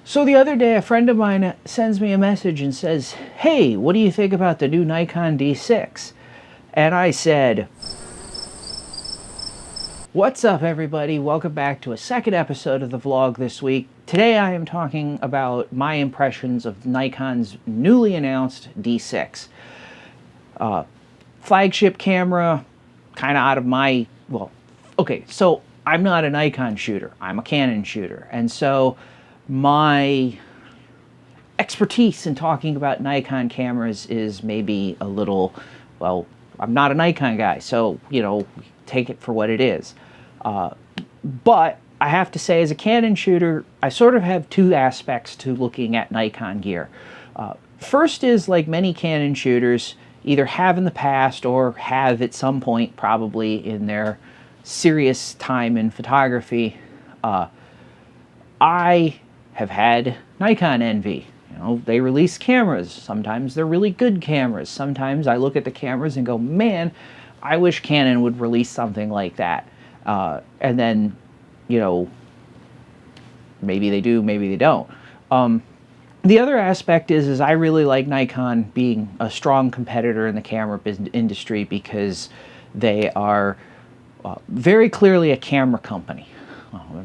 So the other day, a friend of mine sends me a message and says, "Hey, what do you think about the new Nikon D6?" And I said, "What's up, everybody? Welcome back to a second episode of the vlog this week. Today I am talking about my impressions of Nikon's newly announced D6. Flagship camera, kind of out of my, well, okay, so I'm not a Nikon shooter. I'm a Canon shooter. And so my expertise in talking about Nikon cameras is maybe a little, well, I'm not a Nikon guy, so, take it for what it is. But I have to say, as a Canon shooter, I sort of have two aspects to looking at Nikon gear. First is, like many Canon shooters, either have in the past or have at some point probably in their serious time in photography, I have had Nikon envy. They release cameras. Sometimes they're really good cameras. Sometimes I look at the cameras and go, man, I wish Canon would release something like that. And then, maybe they do, maybe they don't. The other aspect is I really like Nikon being a strong competitor in the camera industry because they are very clearly a camera company.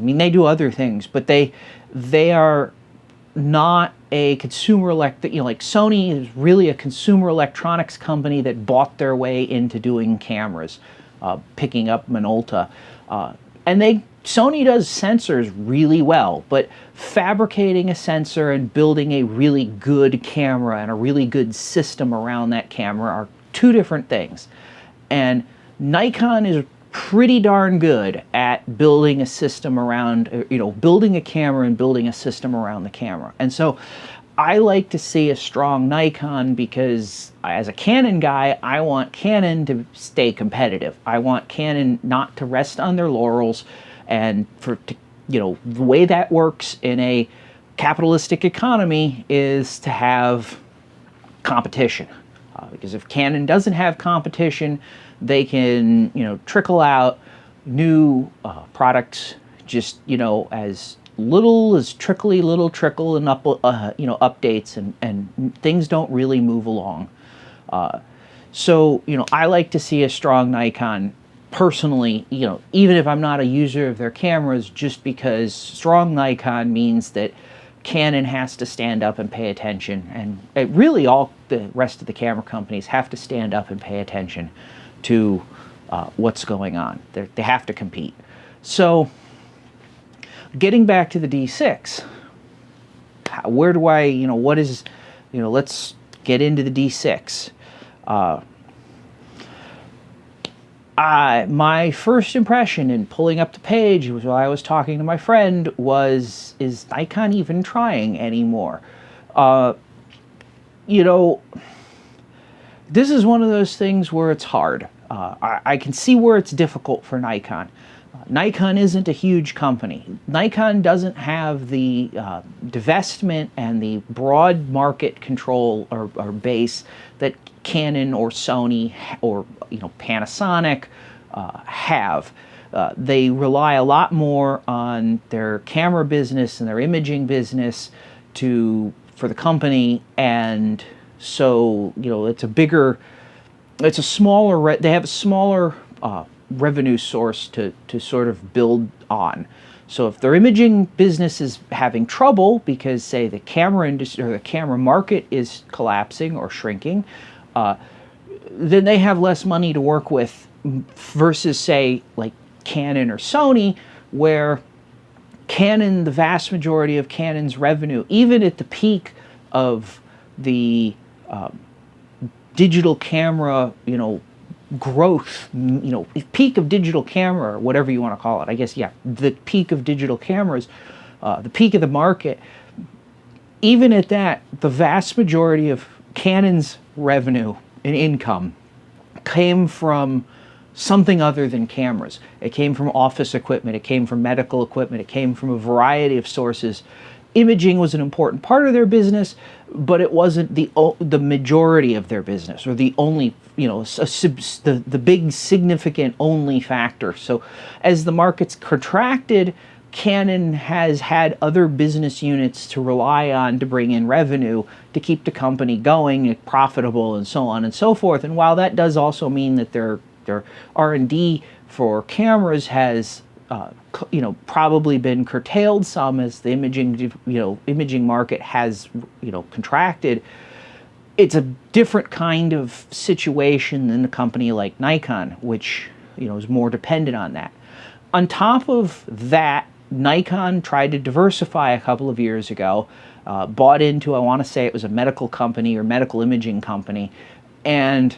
They do other things, but they are not a consumer like Sony is really a consumer electronics company that bought their way into doing cameras, picking up Minolta, and Sony does sensors really well, but fabricating a sensor and building a really good camera and a really good system around that camera are two different things. And Nikon is pretty darn good at building a system around, building a camera and building a system around the camera. And so I like to see a strong Nikon because as a Canon guy, I want Canon to stay competitive. I want Canon not to rest on their laurels, and the way that works in a capitalistic economy is to have competition. Because if Canon doesn't have competition, they can, trickle out new products just, as little as little trickle and updates, and things don't really move along. So, I like to see a strong Nikon personally, even if I'm not a user of their cameras, just because strong Nikon means that Canon has to stand up and pay attention, and really all the rest of the camera companies have to stand up and pay attention to what's going on. They have to compete. So, getting back to the D6, where do I, what is, let's get into the D6. My first impression in pulling up the page was while I was talking to my friend was, is Nikon even trying anymore? This is one of those things where it's hard. I can see where it's difficult for Nikon. Nikon isn't a huge company. Nikon doesn't have the divestment and the broad market control or base that Canon or Sony or Panasonic have. They rely a lot more on their camera business and their imaging business for the company, and so it's a smaller. They have a smaller revenue source to sort of build on. So if their imaging business is having trouble because, say, the camera industry or the camera market is collapsing or shrinking, then they have less money to work with versus, say, like Canon or Sony, where Canon, the vast majority of Canon's revenue, even at the peak of the digital camera, growth, peak of digital camera, or whatever you want to call it. I guess, yeah, the peak of digital cameras, the peak of the market. Even at that, the vast majority of Canon's revenue and income came from something other than cameras. It came from office equipment, it came from medical equipment, it came from a variety of sources. Imaging was an important part of their business, but it wasn't the majority of their business, or the only, the big significant only factor. So as the markets contracted, Canon has had other business units to rely on to bring in revenue to keep the company going, profitable, and so on and so forth. And while that does also mean that their R&D for cameras has probably been curtailed some as the imaging market has contracted, it's a different kind of situation than a company like Nikon, which is more dependent on that. On top of that, Nikon tried to diversify a couple of years ago, bought into, I want to say it was a medical company or medical imaging company, and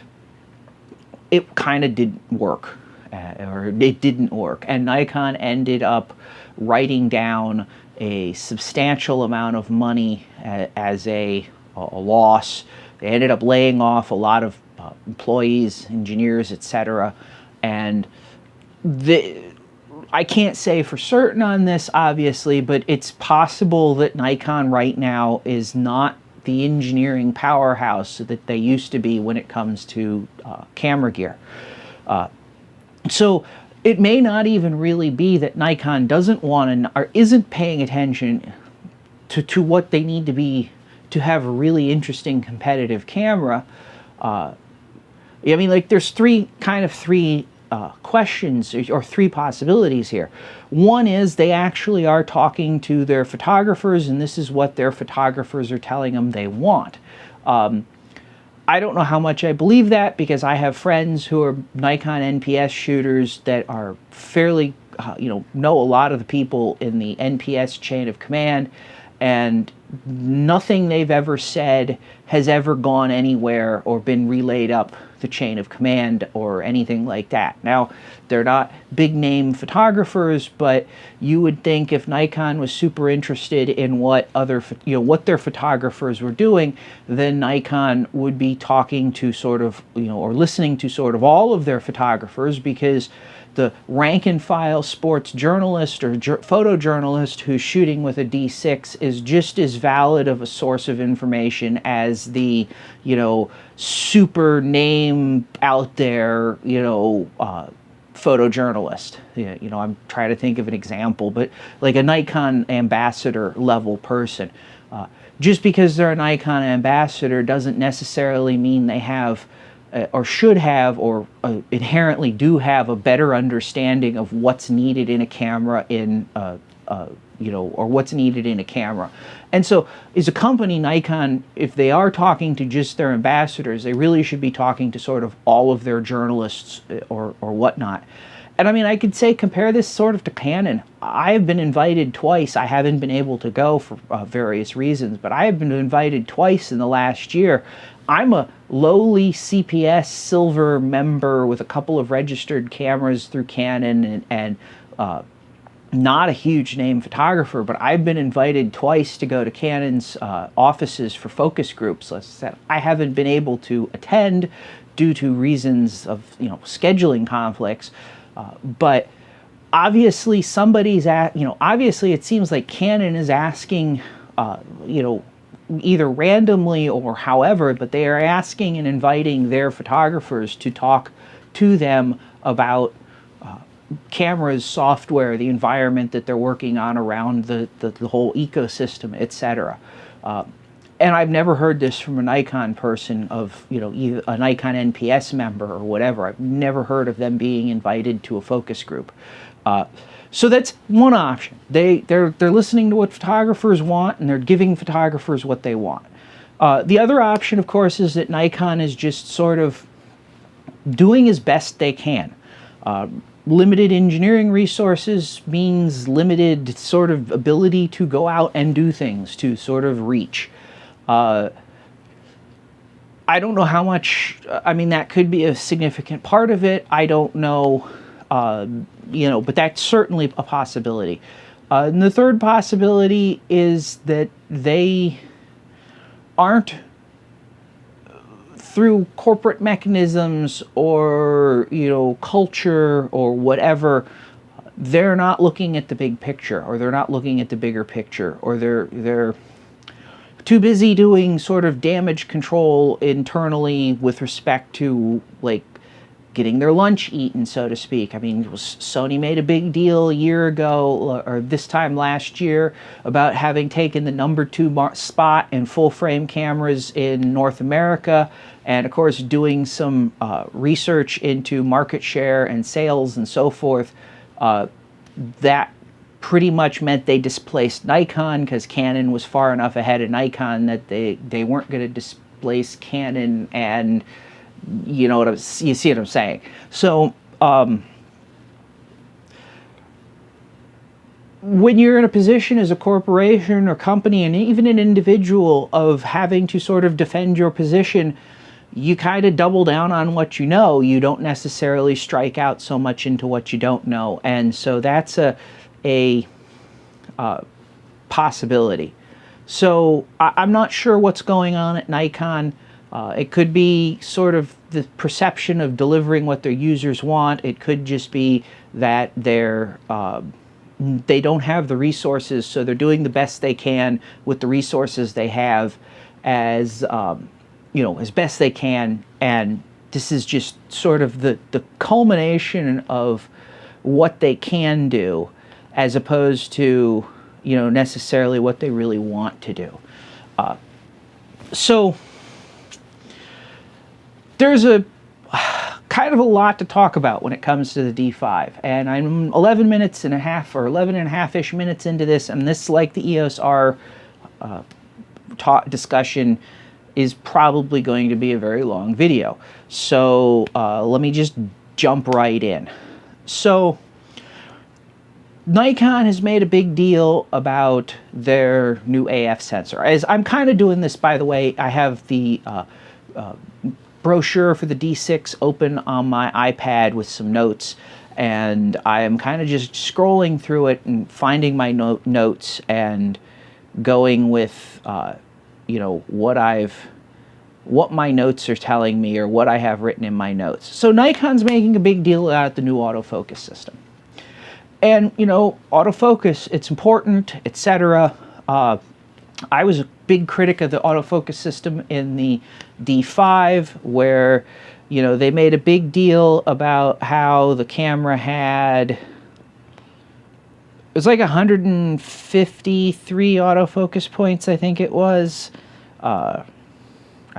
it kind of didn't work, and Nikon ended up writing down a substantial amount of money as a loss. They ended up laying off a lot of employees, engineers, etc. And I can't say for certain on this, obviously, but it's possible that Nikon right now is not the engineering powerhouse that they used to be when it comes to camera gear. So it may not even really be that Nikon doesn't want to or isn't paying attention to what they need to be to have a really interesting competitive camera. I mean, like, there's three questions or three possibilities here. One is they actually are talking to their photographers, and this is what their photographers are telling them they want. I don't know how much I believe that, because I have friends who are Nikon NPS shooters that are fairly, know a lot of the people in the NPS chain of command, and nothing they've ever said has ever gone anywhere or been relayed up the chain of command or anything like that. Now, they're not big name photographers, but you would think if Nikon was super interested in what what their photographers were doing, then Nikon would be talking to sort of, or listening to sort of all of their photographers, because the rank and file sports journalist or photojournalist who's shooting with a D6 is just as valid of a source of information as the, super name out there, photojournalist. I'm trying to think of an example, but like a Nikon ambassador level person. Just because they're a Nikon ambassador doesn't necessarily mean they have or should have, or inherently do have, a better understanding of what's needed in a camera or what's needed in a camera. And so, as a company, Nikon, if they are talking to just their ambassadors, they really should be talking to sort of all of their journalists or whatnot. And I mean, I could say, compare this sort of to Canon. I've been invited twice. I haven't been able to go for various reasons, but I have been invited twice in the last year. I'm a lowly CPS silver member with a couple of registered cameras through Canon and not a huge name photographer, but I've been invited twice to go to Canon's offices for focus groups that I haven't been able to attend due to reasons of scheduling conflicts. But obviously somebody's obviously it seems like Canon is asking, either randomly or however, but they are asking and inviting their photographers to talk to them about cameras, software, the environment that they're working on around the whole ecosystem, etc. And I've never heard this from a Nikon person of, either a Nikon NPS member or whatever. I've never heard of them being invited to a focus group. So that's one option. They're listening to what photographers want, and they're giving photographers what they want. The other option, of course, is that Nikon is just sort of doing as best they can. Limited engineering resources means limited sort of ability to go out and do things, to sort of reach. I don't know how much, I mean, that could be a significant part of it. I don't know, but that's certainly a possibility. And the third possibility is that they aren't, through corporate mechanisms or, culture or whatever, they're not looking at the big picture, or they're not looking at the bigger picture, or they're too busy doing sort of damage control internally with respect to, like, getting their lunch eaten, so to speak. I mean, Sony made a big deal a year ago, or this time last year, about having taken the #2 spot in full-frame cameras in North America, and of course doing some research into market share and sales and so forth. That pretty much meant they displaced Nikon, because Canon was far enough ahead of Nikon that they weren't going to displace Canon, and you know you see what I'm saying. So when you're in a position as a corporation or company, and even an individual, of having to sort of defend your position, you kind of double down on what you know. You don't necessarily strike out so much into what you don't know, and so that's a possibility. So I'm not sure what's going on at Nikon. It could be sort of the perception of delivering what their users want. It could just be that they don't have the resources, so they're doing the best they can with the resources they have, as you know, as best they can. And this is just sort of the culmination of what they can do, as opposed to, you know, necessarily what they really want to do. So there's a kind of a lot to talk about when it comes to the D5, and I'm 11 minutes and a half, or 11 and a half-ish minutes into this, and this, like the EOS R discussion, is probably going to be a very long video. So let me just jump right in. So Nikon has made a big deal about their new AF sensor. As I'm kind of doing this, by the way, I have the brochure for the D6 open on my iPad with some notes, and I am kind of just scrolling through it and finding my notes and going with you know, what my notes are telling me, or what I have written in my notes. So Nikon's making a big deal out of the new autofocus system. And, you know, autofocus, it's important, etc. I was a big critic of the autofocus system in the D5, where, you know, they made a big deal about how the camera had, it was like 153 autofocus points, I think it was. I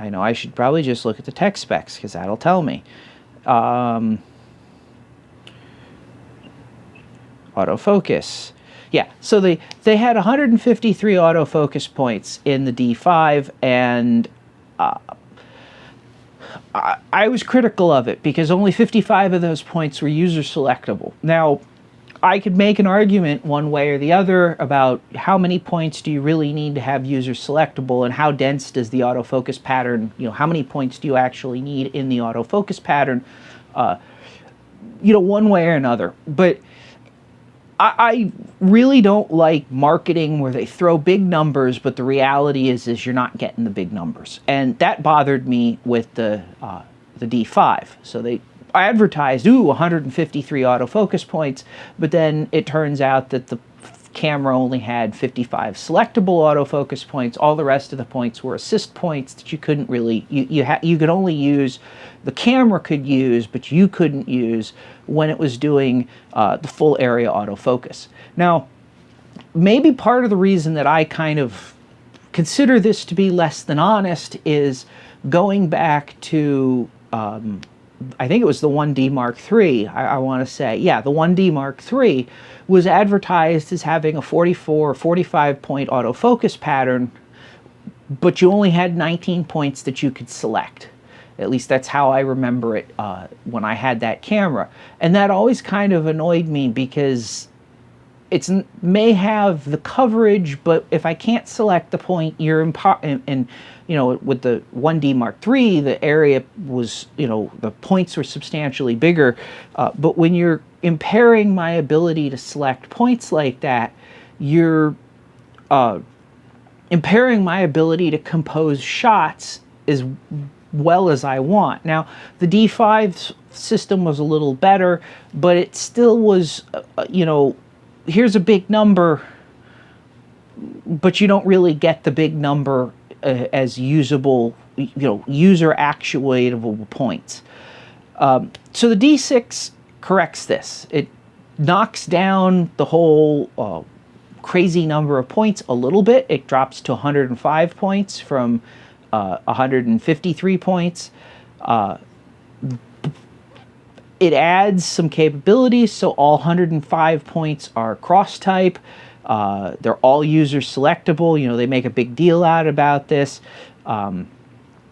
know I should probably just look at the tech specs, because that'll tell me. Autofocus. Yeah, so they had 153 autofocus points in the D5, and I was critical of it because only 55 of those points were user selectable. Now, I could make an argument one way or the other about how many points do you really need to have user selectable, and how dense does the autofocus pattern, you know, how many points do you actually need in the autofocus pattern, you know, one way or another. But I really don't like marketing where they throw big numbers, but the reality is you're not getting the big numbers. And that bothered me with the D5. So they advertised, ooh, 153 autofocus points, but then it turns out that the camera only had 55 selectable autofocus points. All the rest of the points were assist points that you couldn't really, you could only use, the camera could use, but you couldn't use when it was doing the full area autofocus. Now, maybe part of the reason that I kind of consider this to be less than honest is going back to, I think it was the 1D Mark III, I want to say. Yeah, the 1D Mark III was advertised as having a 44 or 45 point autofocus pattern, but you only had 19 points that you could select. At least that's how I remember it when I had that camera. And that always kind of annoyed me because it may have the coverage, but if I can't select the point, you're and you know, with the 1D Mark III, the area was, you know, the points were substantially bigger. But when you're impairing my ability to select points like that, you're impairing my ability to compose shots as well as I want. Now, the D5 system was a little better, but it still was, you know, here's a big number, but you don't really get the big number as usable, you know, user actuatable points. So the D6 corrects this. It knocks down the whole crazy number of points a little bit. It drops to 105 points from 153 points. It adds some capabilities, so all 105 points are cross-type. They're all user selectable. You know, they make a big deal out about this.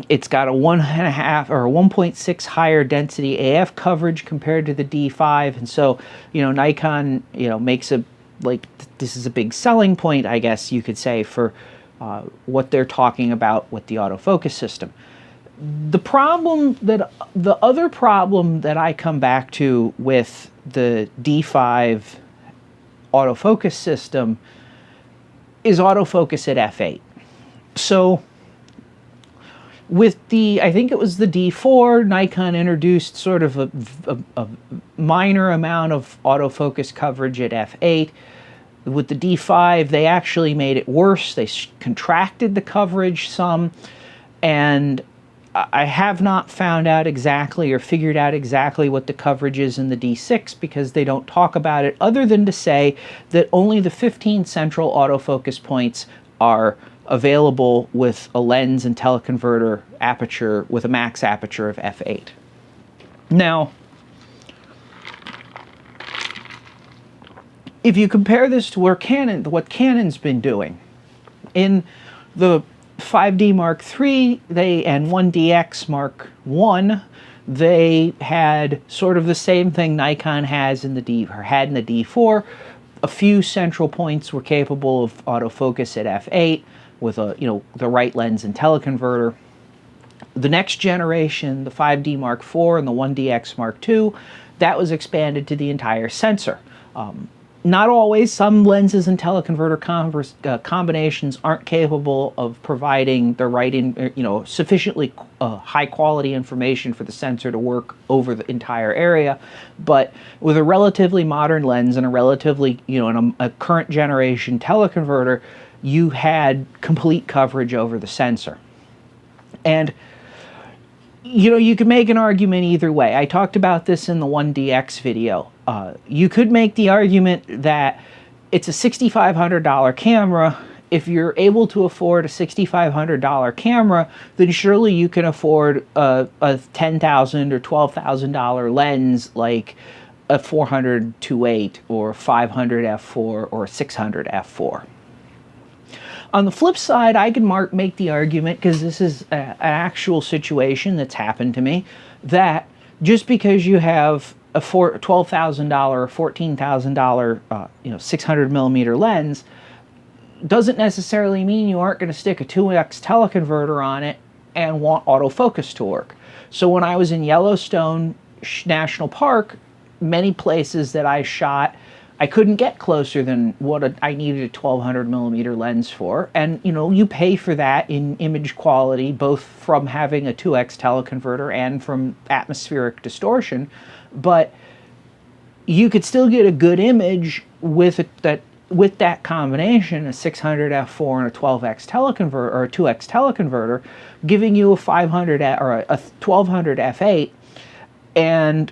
It's got a 1.5 or a 1.6 higher density AF coverage compared to the D5, and so, you know, Nikon, you know, makes a, like, this is a big selling point, I guess you could say, for what they're talking about with the autofocus system. The other problem that I come back to with the D5 autofocus system is autofocus at f8. So with the, I think it was the D4, Nikon introduced sort of a minor amount of autofocus coverage at f8. With the D5, they actually made it worse. They contracted the coverage some, and I have not found out exactly or figured out exactly what the coverage is in the D6 because they don't talk about it, other than to say that only the 15 central autofocus points are available with a lens and teleconverter aperture with a max aperture of f8. Now, if you compare this to what Canon's been doing, in the 5D Mark III and 1DX Mark I, they had sort of the same thing Nikon has in the had in the D4. A few central points were capable of autofocus at f8 with a, you know, the right lens and teleconverter. The next generation, the 5D Mark IV and the 1DX Mark II, that was expanded to the entire sensor. Not always. Some lenses and teleconverter combinations aren't capable of providing the right, sufficiently high quality information for the sensor to work over the entire area. But with a relatively modern lens and a relatively, and a current generation teleconverter, you had complete coverage over the sensor. And you could make an argument either way. I talked about this in the 1DX video. You could make the argument that it's a $6,500 camera. If you're able to afford a $6,500 camera, then surely you can afford a $10,000 or $12,000 lens like a 400 2.8 or 500 f4 or 600 f4. On the flip side, I can make the argument, because this is an actual situation that's happened to me, that just because you have a $12,000 or $14,000 600 millimeter lens doesn't necessarily mean you aren't going to stick a 2x teleconverter on it and want autofocus to work. So when I was in Yellowstone National Park, many places that I shot, I couldn't get closer than what I needed a 1200 millimeter lens for. And you pay for that in image quality, both from having a 2x teleconverter and from atmospheric distortion. But you could still get a good image with that combination, a 600 f4 and a 12x teleconverter or a 2x teleconverter, giving you a 500 or a 1200 f8, and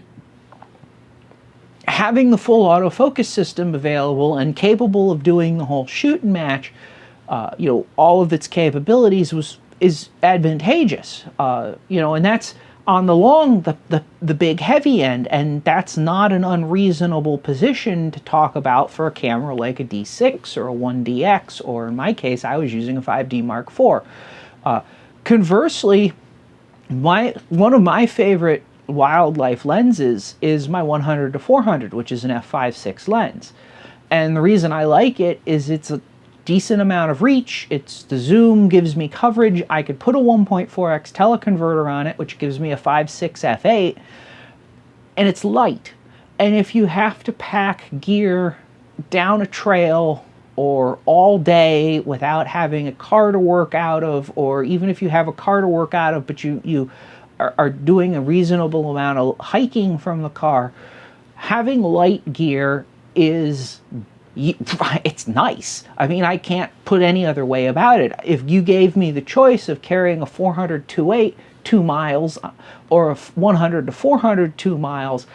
having the full autofocus system available and capable of doing the whole shoot and match, all of its capabilities is advantageous. And that's on the big heavy end, and that's not an unreasonable position to talk about for a camera like a D6 or a 1DX, or in my case, I was using a 5D Mark IV. Conversely, one of my favorite wildlife lenses is my 100 to 400, which is an f5.6 lens. And the reason I like it is it's a decent amount of reach. The zoom gives me coverage. I could put a 1.4x teleconverter on it, which gives me a 5.6 f8, and it's light. And if you have to pack gear down a trail or all day without having a car to work out of, or even if you have a car to work out of, but you are doing a reasonable amount of hiking from the car, having light gear is it's nice. I mean, I can't put any other way about it. If you gave me the choice of carrying a 400 2.8 2 miles or a 100 to 400 2 miles,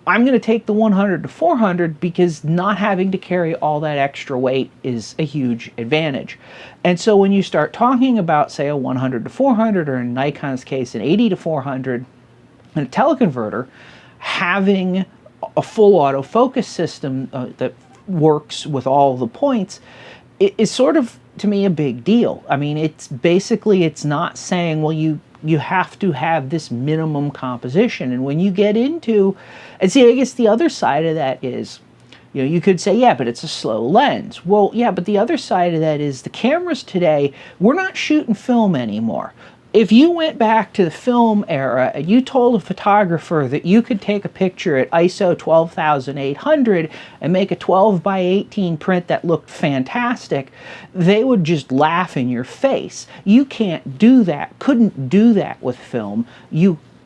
I'm going to take the 100 to 400 because not having to carry all that extra weight is a huge advantage. And so when you start talking about, say, a 100 to 400, or in Nikon's case, an 80 to 400, and a teleconverter, having a full autofocus system that works with all the points is sort of, to me, a big deal. I mean, it's basically, it's not saying, well, you have to have this minimum composition. And when you get into, and see, I guess the other side of that is, you know, you could say, yeah, but it's a slow lens. Well, yeah, but the other side of that is the cameras today, we're not shooting film anymore. If you went back to the film era and you told a photographer that you could take a picture at ISO 12,800 and make a 12 by 18 print that looked fantastic, they would just laugh in your face. You can't do that, couldn't do that with film.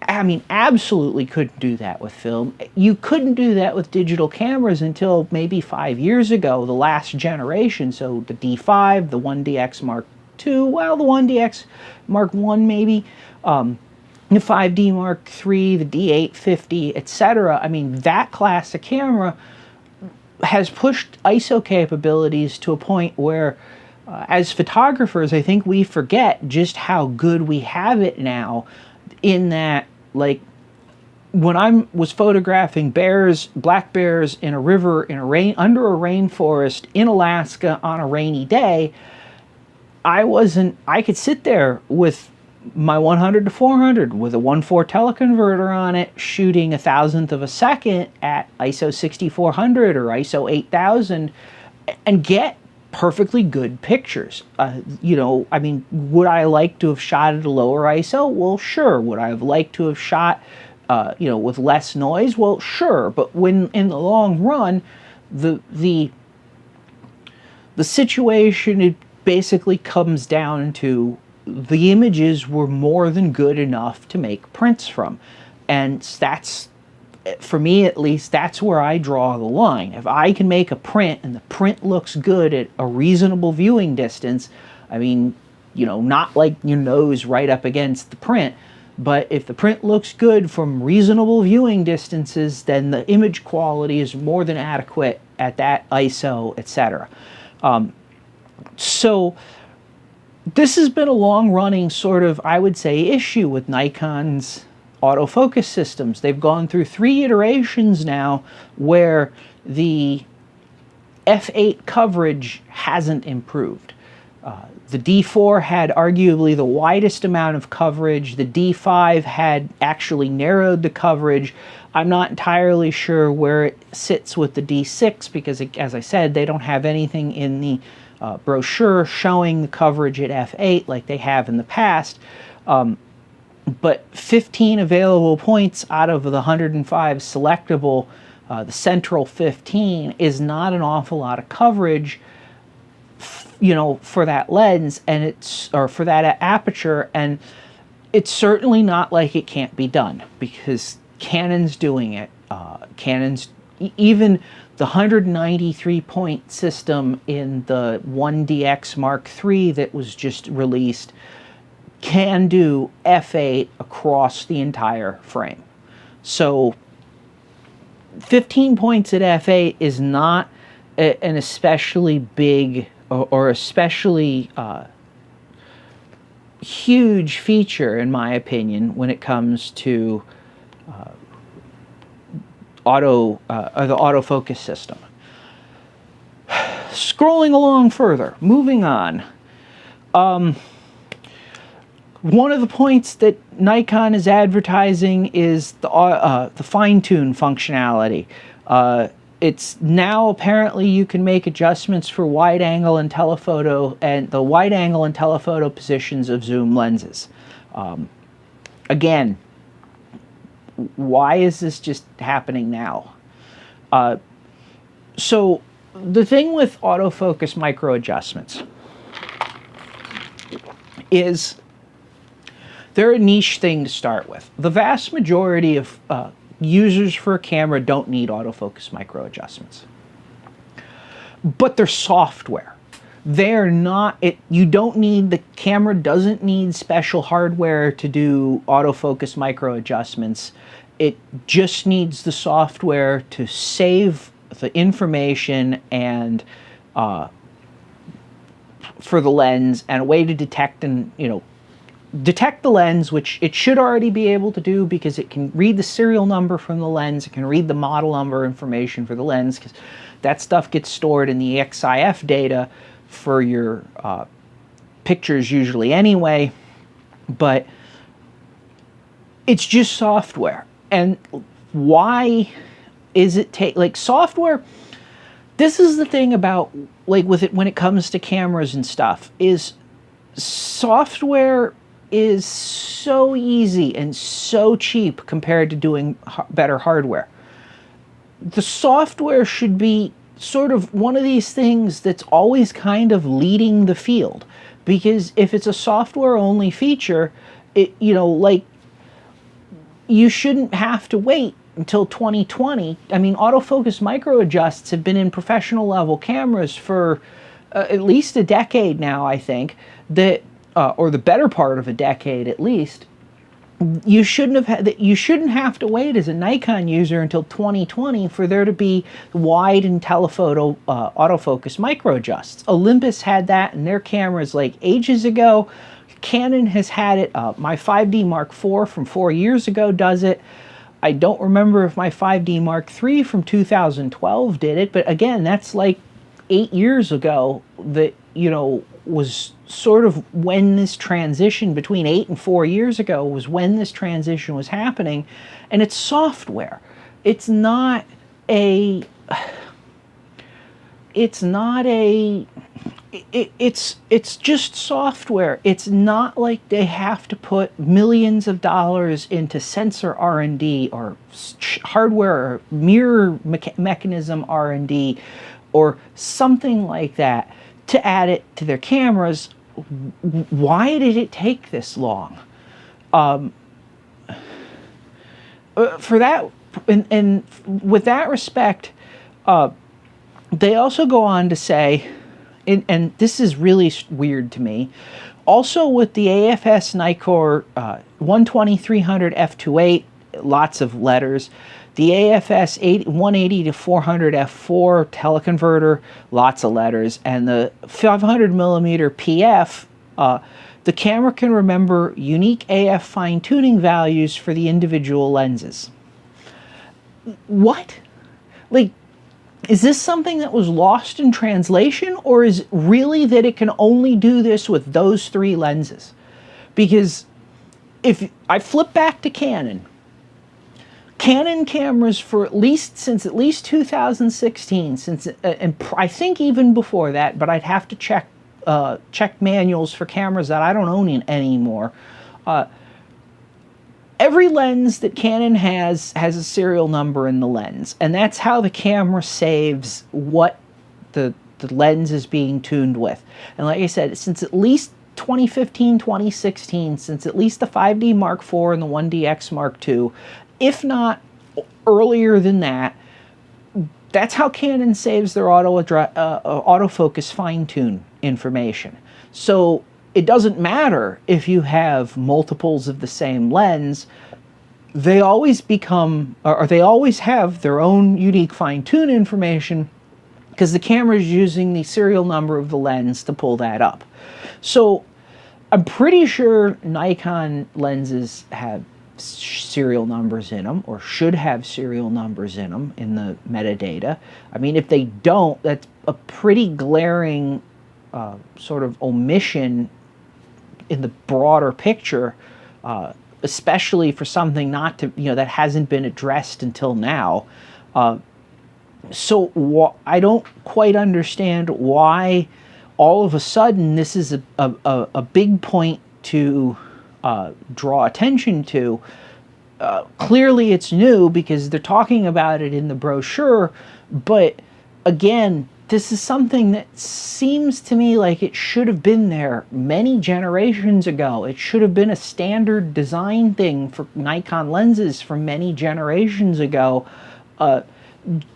I mean, absolutely couldn't do that with film. You couldn't do that with digital cameras until maybe 5 years ago, the last generation. So the D5, the 1DX Mark II, well, the 1DX Mark I maybe, the 5D Mark III, the D850, etc. I mean, that class of camera has pushed ISO capabilities to a point where, as photographers, I think we forget just how good we have it now, in that, like, when I was photographing bears, black bears in a river, under a rainforest in Alaska on a rainy day, I could sit there with my 100 to 400 with a 1.4 teleconverter on it, shooting 1,000th of a second at ISO 6400 or ISO 8000 and get perfectly good pictures. You know, I mean, would I like to have shot at a lower ISO? Well, sure. Would I have liked to have shot, you know, with less noise? Well, sure. But when in the long run, the situation, it basically comes down to the images were more than good enough to make prints from. And that's, for me at least, that's where I draw the line. If I can make a print and the print looks good at a reasonable viewing distance, I mean, you know, not like your nose right up against the print, but if the print looks good from reasonable viewing distances, then the image quality is more than adequate at that ISO, etc. So this has been a long-running sort of, I would say, issue with Nikon's autofocus systems. They've gone through 3 iterations now where the f8 coverage hasn't improved. The D4 had arguably the widest amount of coverage. The D5 had actually narrowed the coverage. I'm not entirely sure where it sits with the D6 because, as I said, they don't have anything in the brochure showing the coverage at f8 like they have in the past. But 15 available points out of the 105 selectable, the central 15 is not an awful lot of coverage, you know, for that lens, and or for that aperture, and it's certainly not like it can't be done because Canon's doing it. Canon's, even the 193 point system in the 1DX Mark III that was just released can do f8 across the entire frame. So 15 points at f8 is not an especially big or especially huge feature, in my opinion, when it comes to the autofocus system. Scrolling along further, moving on. One of the points that Nikon is advertising is the fine-tune functionality. It's now apparently you can make adjustments for wide angle and telephoto, and the wide angle and telephoto positions of zoom lenses. Again, why is this just happening now? So the thing with autofocus micro adjustments is they're a niche thing to start with. The vast majority of users for a camera don't need autofocus micro adjustments. but they're software. They're not, you don't need, the camera doesn't need special hardware to do autofocus micro adjustments. It just needs the software to save the information and for the lens, and a way to detect and, detect the lens, which it should already be able to do because it can read the serial number from the lens. It can read the model number information for the lens, because that stuff gets stored in the EXIF data for your pictures usually anyway. But it's just software. And why is it like software? This is the thing about, like, with it when it comes to cameras and stuff, is software is so easy and so cheap compared to doing better hardware. The software should be sort of one of these things that's always kind of leading the field, because if it's a software only feature, it, like, you shouldn't have to wait until 2020. I mean, autofocus micro adjusts have been in professional level cameras for at least a decade now, I think, that or the better part of a decade at least. You shouldn't have to wait as a Nikon user until 2020 for there to be wide and telephoto autofocus micro adjusts. Olympus had that in their cameras like ages ago. Canon has had it. My 5D Mark IV from 4 years ago does it. I don't remember if my 5D Mark III from 2012 did it, but again, that's like 8 years ago that, was sort of when this transition between 8 and 4 years ago was when this transition was happening. And it's software. It's not a, it's just software. It's not like they have to put millions of dollars into sensor R&D or hardware or mirror mechanism R&D or something like that to add it to their cameras. Why did it take this long? For that, and with that respect, they also go on to say, and this is really weird to me, also with the AFS Nikkor 120-300 f2.8, lots of letters, the AFS 180 to 400 f4 teleconverter, lots of letters, and the 500mm PF, the camera can remember unique AF fine-tuning values for the individual lenses. What? Like, is this something that was lost in translation, or is it really that it can only do this with those 3 lenses? Because if I flip back to Canon cameras for since at least 2016, and I think even before that, but I'd have to check manuals for cameras that I don't own anymore. Every lens that Canon has a serial number in the lens, and that's how the camera saves what the lens is being tuned with. And like I said, since at least 2015, 2016, since at least the 5D Mark IV and the 1DX Mark II, if not earlier than that, that's how Canon saves their autofocus fine-tune information. So it doesn't matter if you have multiples of the same lens, they always become, or they always have their own unique fine-tune information, because the camera is using the serial number of the lens to pull that up. So I'm pretty sure Nikon lenses have serial numbers in them, or should have serial numbers in them in the metadata. I mean, if they don't, that's a pretty glaring sort of omission in the broader picture, especially for something not to, that hasn't been addressed until now. So I don't quite understand why all of a sudden this is a big point to draw attention to. Clearly it's new because they're talking about it in the brochure, but again, this is something that seems to me like it should have been there many generations ago. It should have been a standard design thing for Nikon lenses from many generations ago,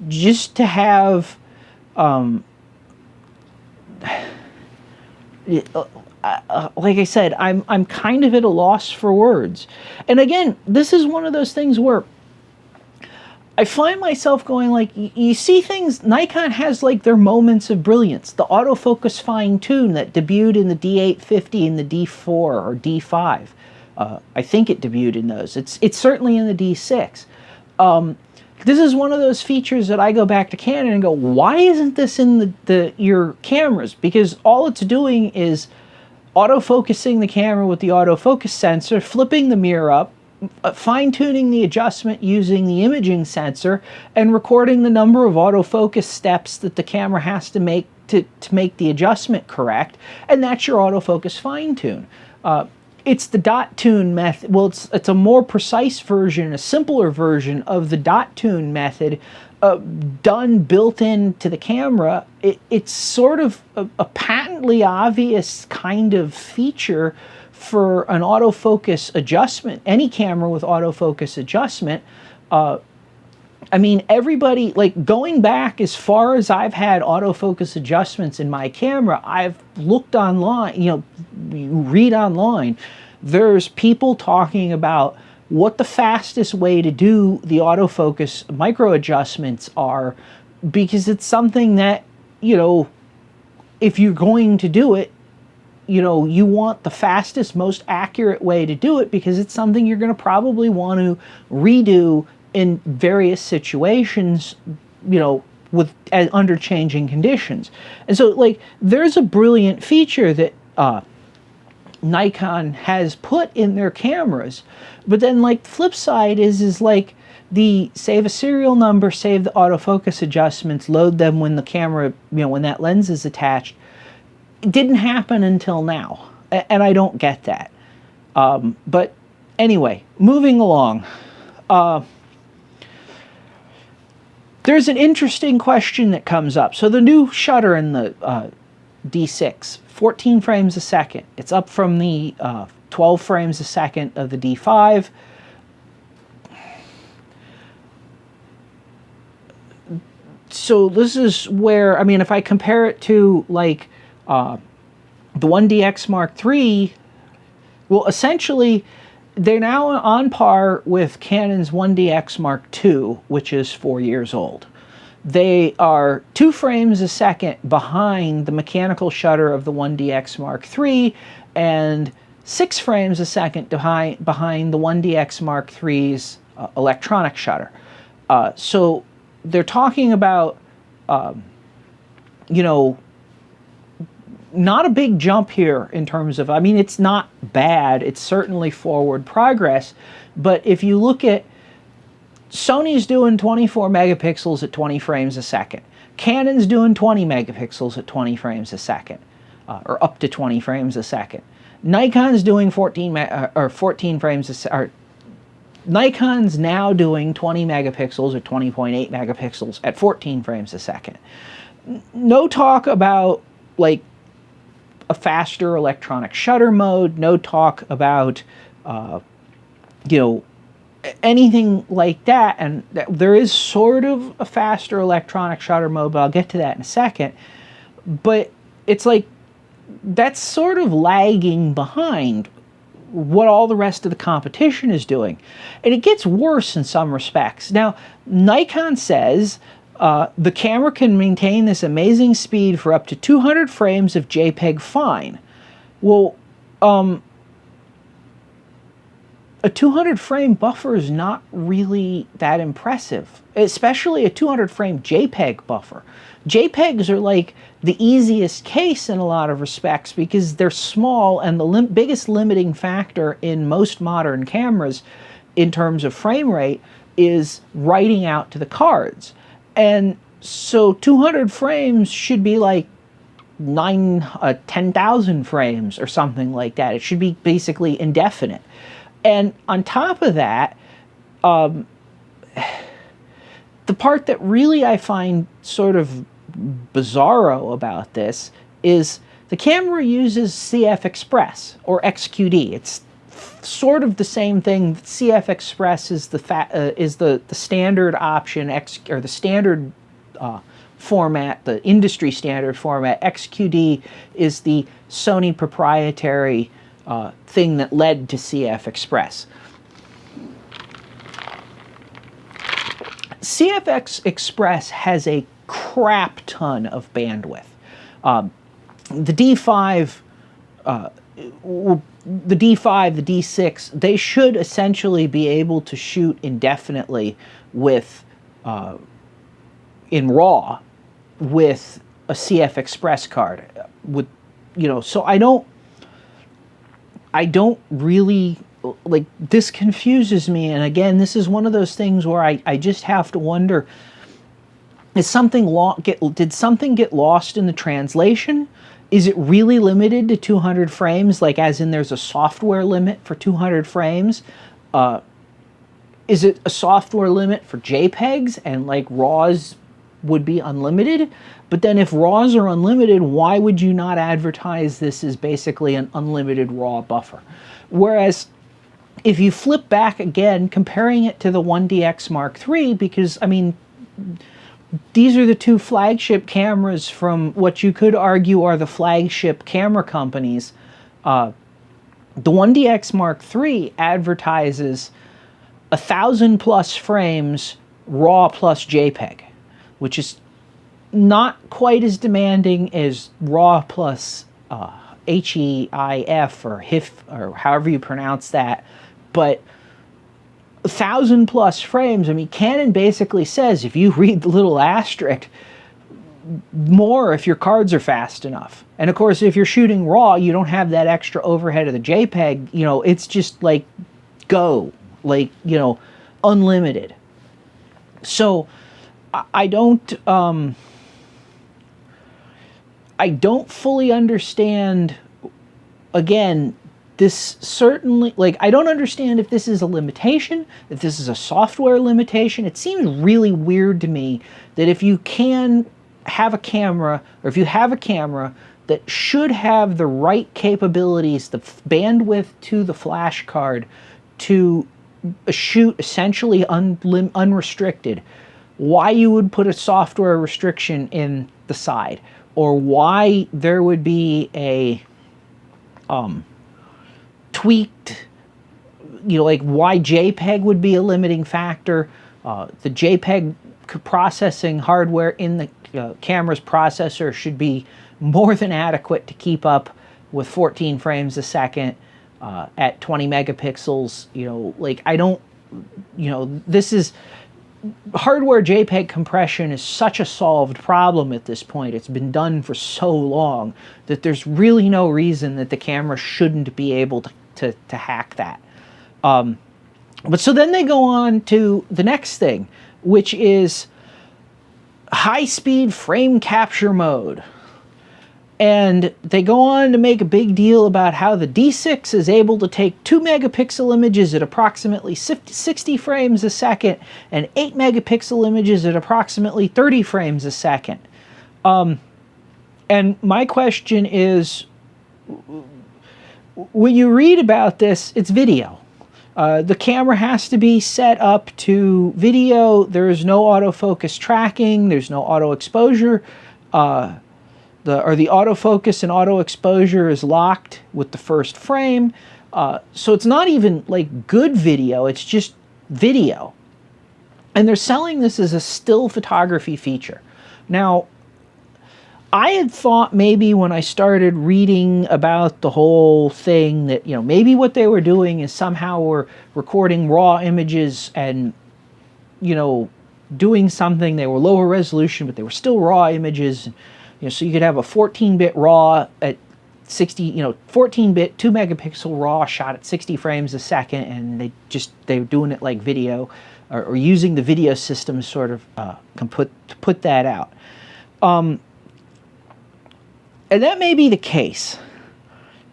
just to have like I said, I'm kind of at a loss for words. And again, this is one of those things where I find myself going like, you see things, Nikon has like their moments of brilliance. The autofocus fine tune that debuted in the D850 and the D4 or D5. I think it debuted in those. It's certainly in the D6. This is one of those features that I go back to Canon and go, why isn't this in your cameras? Because all it's doing is autofocusing the camera with the autofocus sensor, flipping the mirror up, fine-tuning the adjustment using the imaging sensor, and recording the number of autofocus steps that the camera has to make to make the adjustment correct, and that's your autofocus fine-tune. It's the dot tune method. Well, it's a more precise version, a simpler version of the dot tune method, done built into the camera. It's sort of a patently obvious kind of feature for an autofocus adjustment. Any camera with autofocus adjustment. I mean, everybody, like, going back as far as I've had autofocus adjustments in my camera, I've looked online, you read online, there's people talking about what the fastest way to do the autofocus micro adjustments are, because it's something that, if you're going to do it, you want the fastest, most accurate way to do it, because it's something you're going to probably want to redo in various situations, with under changing conditions. And so, like, there's a brilliant feature that Nikon has put in their cameras, but then, like, the flip side is like the save a serial number, save the autofocus adjustments, load them when the camera, when that lens is attached. It didn't happen until now, and I don't get that. But anyway, moving along. There's an interesting question that comes up. So the new shutter in the D6, 14 frames a second. It's up from the 12 frames a second of the D5. So this is where, I mean, if I compare it to, like, the 1DX Mark III, well, essentially, they're now on par with Canon's 1DX Mark II, which is 4 years old. They are 2 frames a second behind the mechanical shutter of the 1DX Mark III, and 6 frames a second behind the 1DX Mark III's electronic shutter. So they're talking about, not a big jump here in terms of, I mean, it's not bad. It's certainly forward progress. But if you look at, Sony's doing 24 megapixels at 20 frames a second. Canon's doing 20 megapixels at 20 frames a second, or up to 20 frames a second. Nikon's doing 14 frames a second. Nikon's now doing 20 megapixels or 20.8 megapixels at 14 frames a second. No talk about, like, a faster electronic shutter mode, no talk about, anything like that. And there is sort of a faster electronic shutter mode, but I'll get to that in a second. But it's like, that's sort of lagging behind what all the rest of the competition is doing. And it gets worse in some respects. Now, Nikon says the camera can maintain this amazing speed for up to 200 frames of JPEG fine. Well, a 200 frame buffer is not really that impressive, especially a 200 frame JPEG buffer. JPEGs are like the easiest case in a lot of respects because they're small, and the biggest limiting factor in most modern cameras in terms of frame rate is writing out to the cards. And so 200 frames should be like 10,000 frames or something like that. It should be basically indefinite. And on top of that, the part that really I find sort of bizarro about this is the camera uses CF Express or XQD. It's sort of the same thing. CF Express is the standard option, or the standard format, the industry standard format. XQD is the Sony proprietary thing that led to CF Express. CF Express has a crap ton of bandwidth. The D5, the D6, they should essentially be able to shoot indefinitely with in RAW with a CF Express card. With, you know, so I don't really, like, this confuses me. And again, this is one of those things where I just have to wonder, is something did something get lost in the translation? Is it really limited to 200 frames, like as in there's a software limit for 200 frames? Is it a software limit for JPEGs and like RAWs would be unlimited? But then if RAWs are unlimited, why would you not advertise this as basically an unlimited RAW buffer? Whereas if you flip back again, comparing it to the 1DX Mark III, because I mean, these are the two flagship cameras from what you could argue are the flagship camera companies. The 1DX Mark III advertises 1,000 plus frames RAW plus JPEG, which is not quite as demanding as RAW plus HEIF or HIF or however you pronounce that, but 1,000 plus frames. I mean, Canon basically says, if you read the little asterisk, more if your cards are fast enough. And of course, if you're shooting RAW, you don't have that extra overhead of the JPEG. You know, it's just like go, like, you know, unlimited. So I don't fully understand, again, this certainly, like, I don't understand if this is a limitation, if this is a software limitation. It seems really weird to me that if you can have a camera, or if you have a camera that should have the right capabilities, the bandwidth to the flash card to shoot essentially unrestricted, why you would put a software restriction in the side, or why there would be a tweaked, you know, like why JPEG would be a limiting factor. The JPEG processing hardware in the camera's processor should be more than adequate to keep up with 14 frames a second at 20 megapixels. You know, like, I don't, you know, this is, hardware JPEG compression is such a solved problem at this point. It's been done for so long that there's really no reason that the camera shouldn't be able to hack that. But so then they go on to the next thing, which is high-speed frame capture mode. And they go on to make a big deal about how the D6 is able to take 2 megapixel images at approximately 60 frames a second and 8 megapixel images at approximately 30 frames a second. And my question is, when you read about this, it's video. The camera has to be set up to video. There is no autofocus tracking. There's no auto exposure. The autofocus and auto exposure is locked with the first frame. So it's not even like good video, it's just video. And they're selling this as a still photography feature. Now, I had thought maybe when I started reading about the whole thing that, you know, maybe what they were doing is somehow were recording raw images and, you know, doing something. They were lower resolution, but they were still raw images. You know, so you could have a 14-bit RAW at 60, you know, 14-bit 2 megapixel RAW shot at 60 frames a second, and they were doing it like video, or using the video system sort of to put that out. And that may be the case.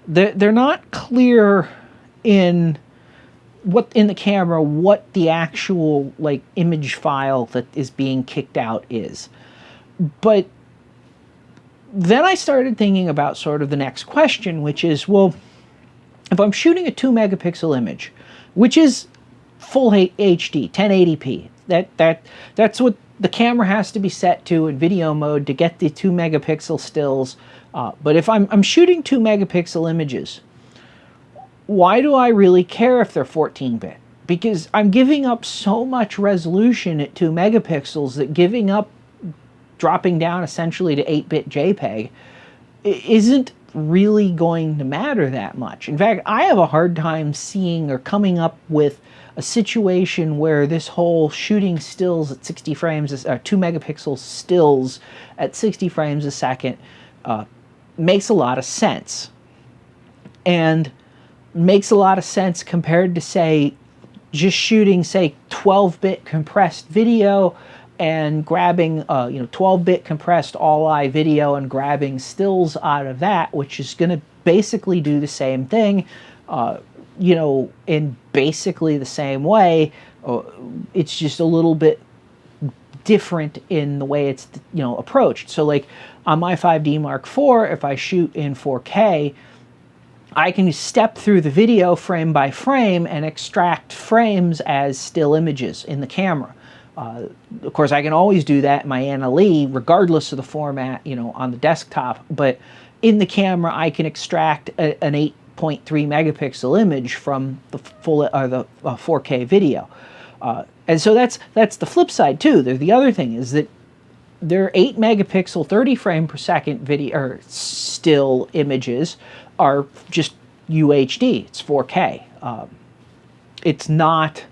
They're not clear in the camera what the actual like image file that is being kicked out is, but then I started thinking about sort of the next question, which is, well, if I'm shooting a 2 megapixel image, which is full HD, 1080p, that's what the camera has to be set to in video mode to get the 2 megapixel stills. But if I'm shooting 2 megapixel images, why do I really care if they're 14-bit? Because I'm giving up so much resolution at 2 megapixels that giving up, dropping down essentially to 8-bit JPEG isn't really going to matter that much. In fact, I have a hard time seeing or coming up with a situation where this whole shooting stills at 60 frames, 2 megapixel stills at 60 frames a second makes a lot of sense. And makes a lot of sense compared to, say, just shooting, say, 12-bit compressed video and grabbing 12-bit compressed all-eye video and grabbing stills out of that, which is going to basically do the same thing, in basically the same way. It's just a little bit different in the way it's approached. So like on my 5D Mark IV, if I shoot in 4K, I can step through the video frame by frame and extract frames as still images in the camera. Of course, I can always do that in my NLE, regardless of the format, on the desktop. But in the camera, I can extract an 8.3 megapixel image from the full 4K video. And so that's the flip side too. The other thing is that their 8 megapixel 30 frame per second video or still images are just UHD. It's 4K. It's not,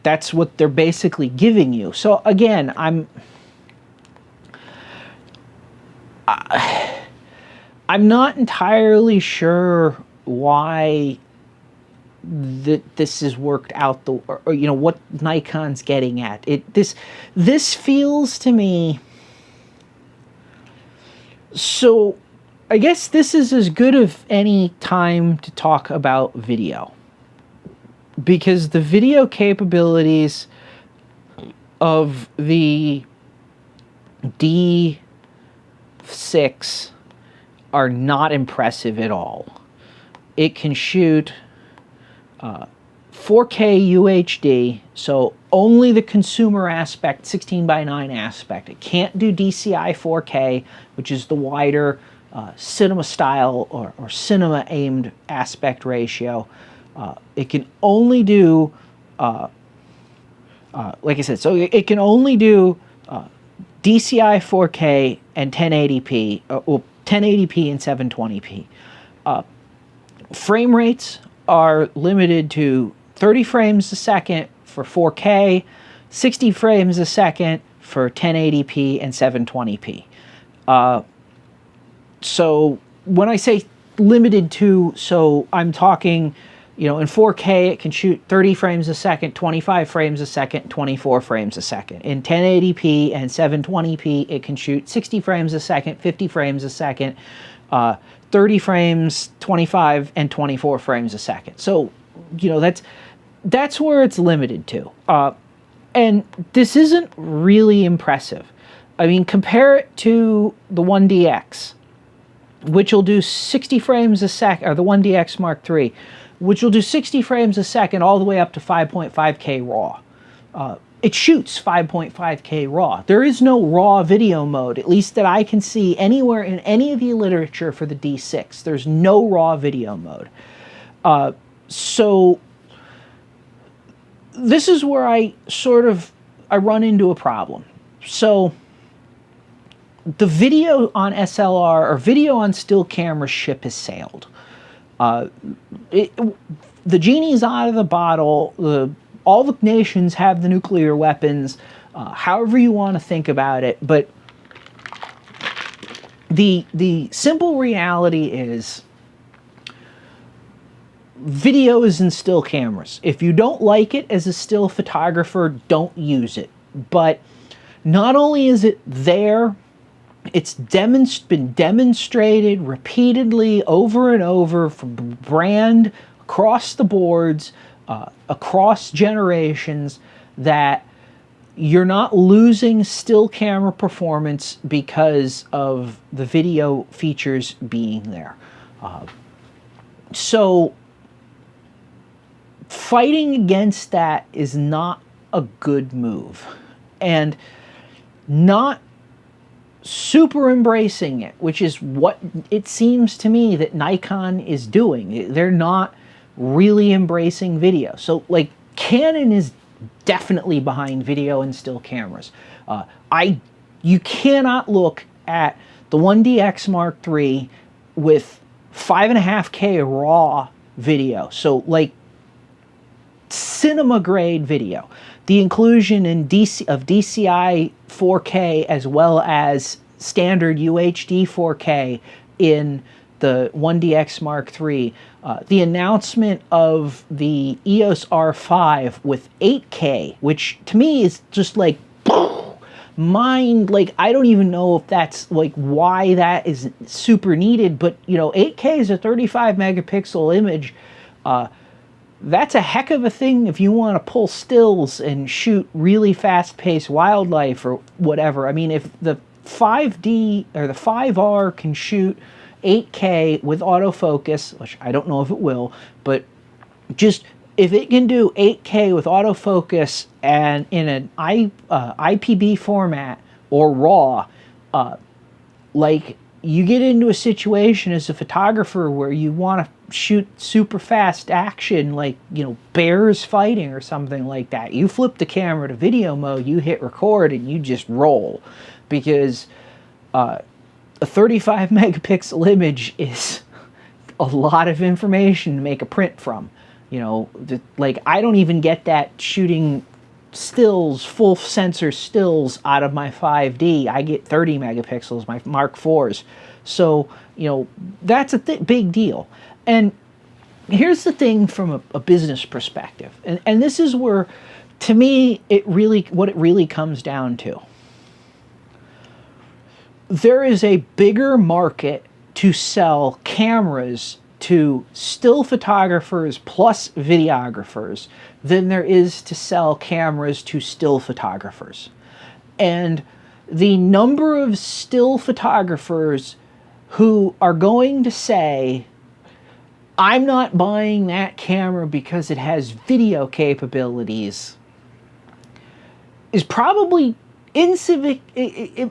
that's what they're basically giving you. So again, I'm not entirely sure why this has worked out or what Nikon's getting at. This feels to me, so I guess this is as good of any time to talk about video, because the video capabilities of the D6 are not impressive at all. It can shoot 4K UHD, so only the consumer aspect, 16:9 aspect. It can't do DCI 4K, which is the wider cinema style or cinema aimed aspect ratio. It can only do, like I said, so it can only do DCI 4K and 1080p, 1080p and 720p. Frame rates are limited to 30 frames a second for 4K, 60 frames a second for 1080p and 720p. So when I say limited to, so I'm talking, in 4K it can shoot 30 frames a second, 25 frames a second, 24 frames a second. In 1080p and 720p it can shoot 60 frames a second, 50 frames a second, 30 frames, 25, and 24 frames a second. So, that's where it's limited to. And this isn't really impressive. I mean, compare it to the 1DX, which will do 60 frames a second, or the 1DX Mark III, which will do 60 frames a second all the way up to 5.5K RAW. It shoots 5.5K RAW. There is no RAW video mode, at least that I can see anywhere in any of the literature for the D6. There's no RAW video mode. So this is where I run into a problem. So the video on SLR or video on still camera ship has sailed. The genie's out of the bottle. All the nations have the nuclear weapons, however you want to think about it. But the simple reality is video is in still cameras. If you don't like it as a still photographer, don't use it. But not only is it there, it's been demonstrated repeatedly over and over from brand across the boards, across generations, that you're not losing still camera performance because of the video features being there. So fighting against that is not a good move, and not super embracing it, which is what it seems to me that Nikon is doing. They're not really embracing video. So like Canon is definitely behind video and still cameras. You cannot look at the 1DX Mark III with 5.5K raw video. So like cinema grade video. The inclusion in DCI 4K as well as standard UHD 4K in the 1DX Mark III. The announcement of the EOS R5 with 8K, which to me is just like mind, like I don't even know if that's like why that is super needed, but you know, 8K is a 35 megapixel image. That's a heck of a thing if you want to pull stills and shoot really fast-paced wildlife or whatever. I mean, if the 5D or the 5R can shoot 8K with autofocus, which I don't know if it will, but just if it can do 8K with autofocus and in an IPB format or RAW, like you get into a situation as a photographer where you want to shoot super fast action, like, you know, bears fighting or something like that. You flip the camera to video mode, you hit record, and you just roll, because a 35 megapixel image is a lot of information to make a print from. You know, like I don't even get that shooting stills, full sensor stills out of my 5D. I get 30 megapixels, my Mark IVs. So, you know, that's a big deal. And here's the thing from a business perspective. And this is where, to me, what it really comes down to. There is a bigger market to sell cameras to still photographers plus videographers than there is to sell cameras to still photographers. And the number of still photographers who are going to say, I'm not buying that camera because it has video capabilities, is probably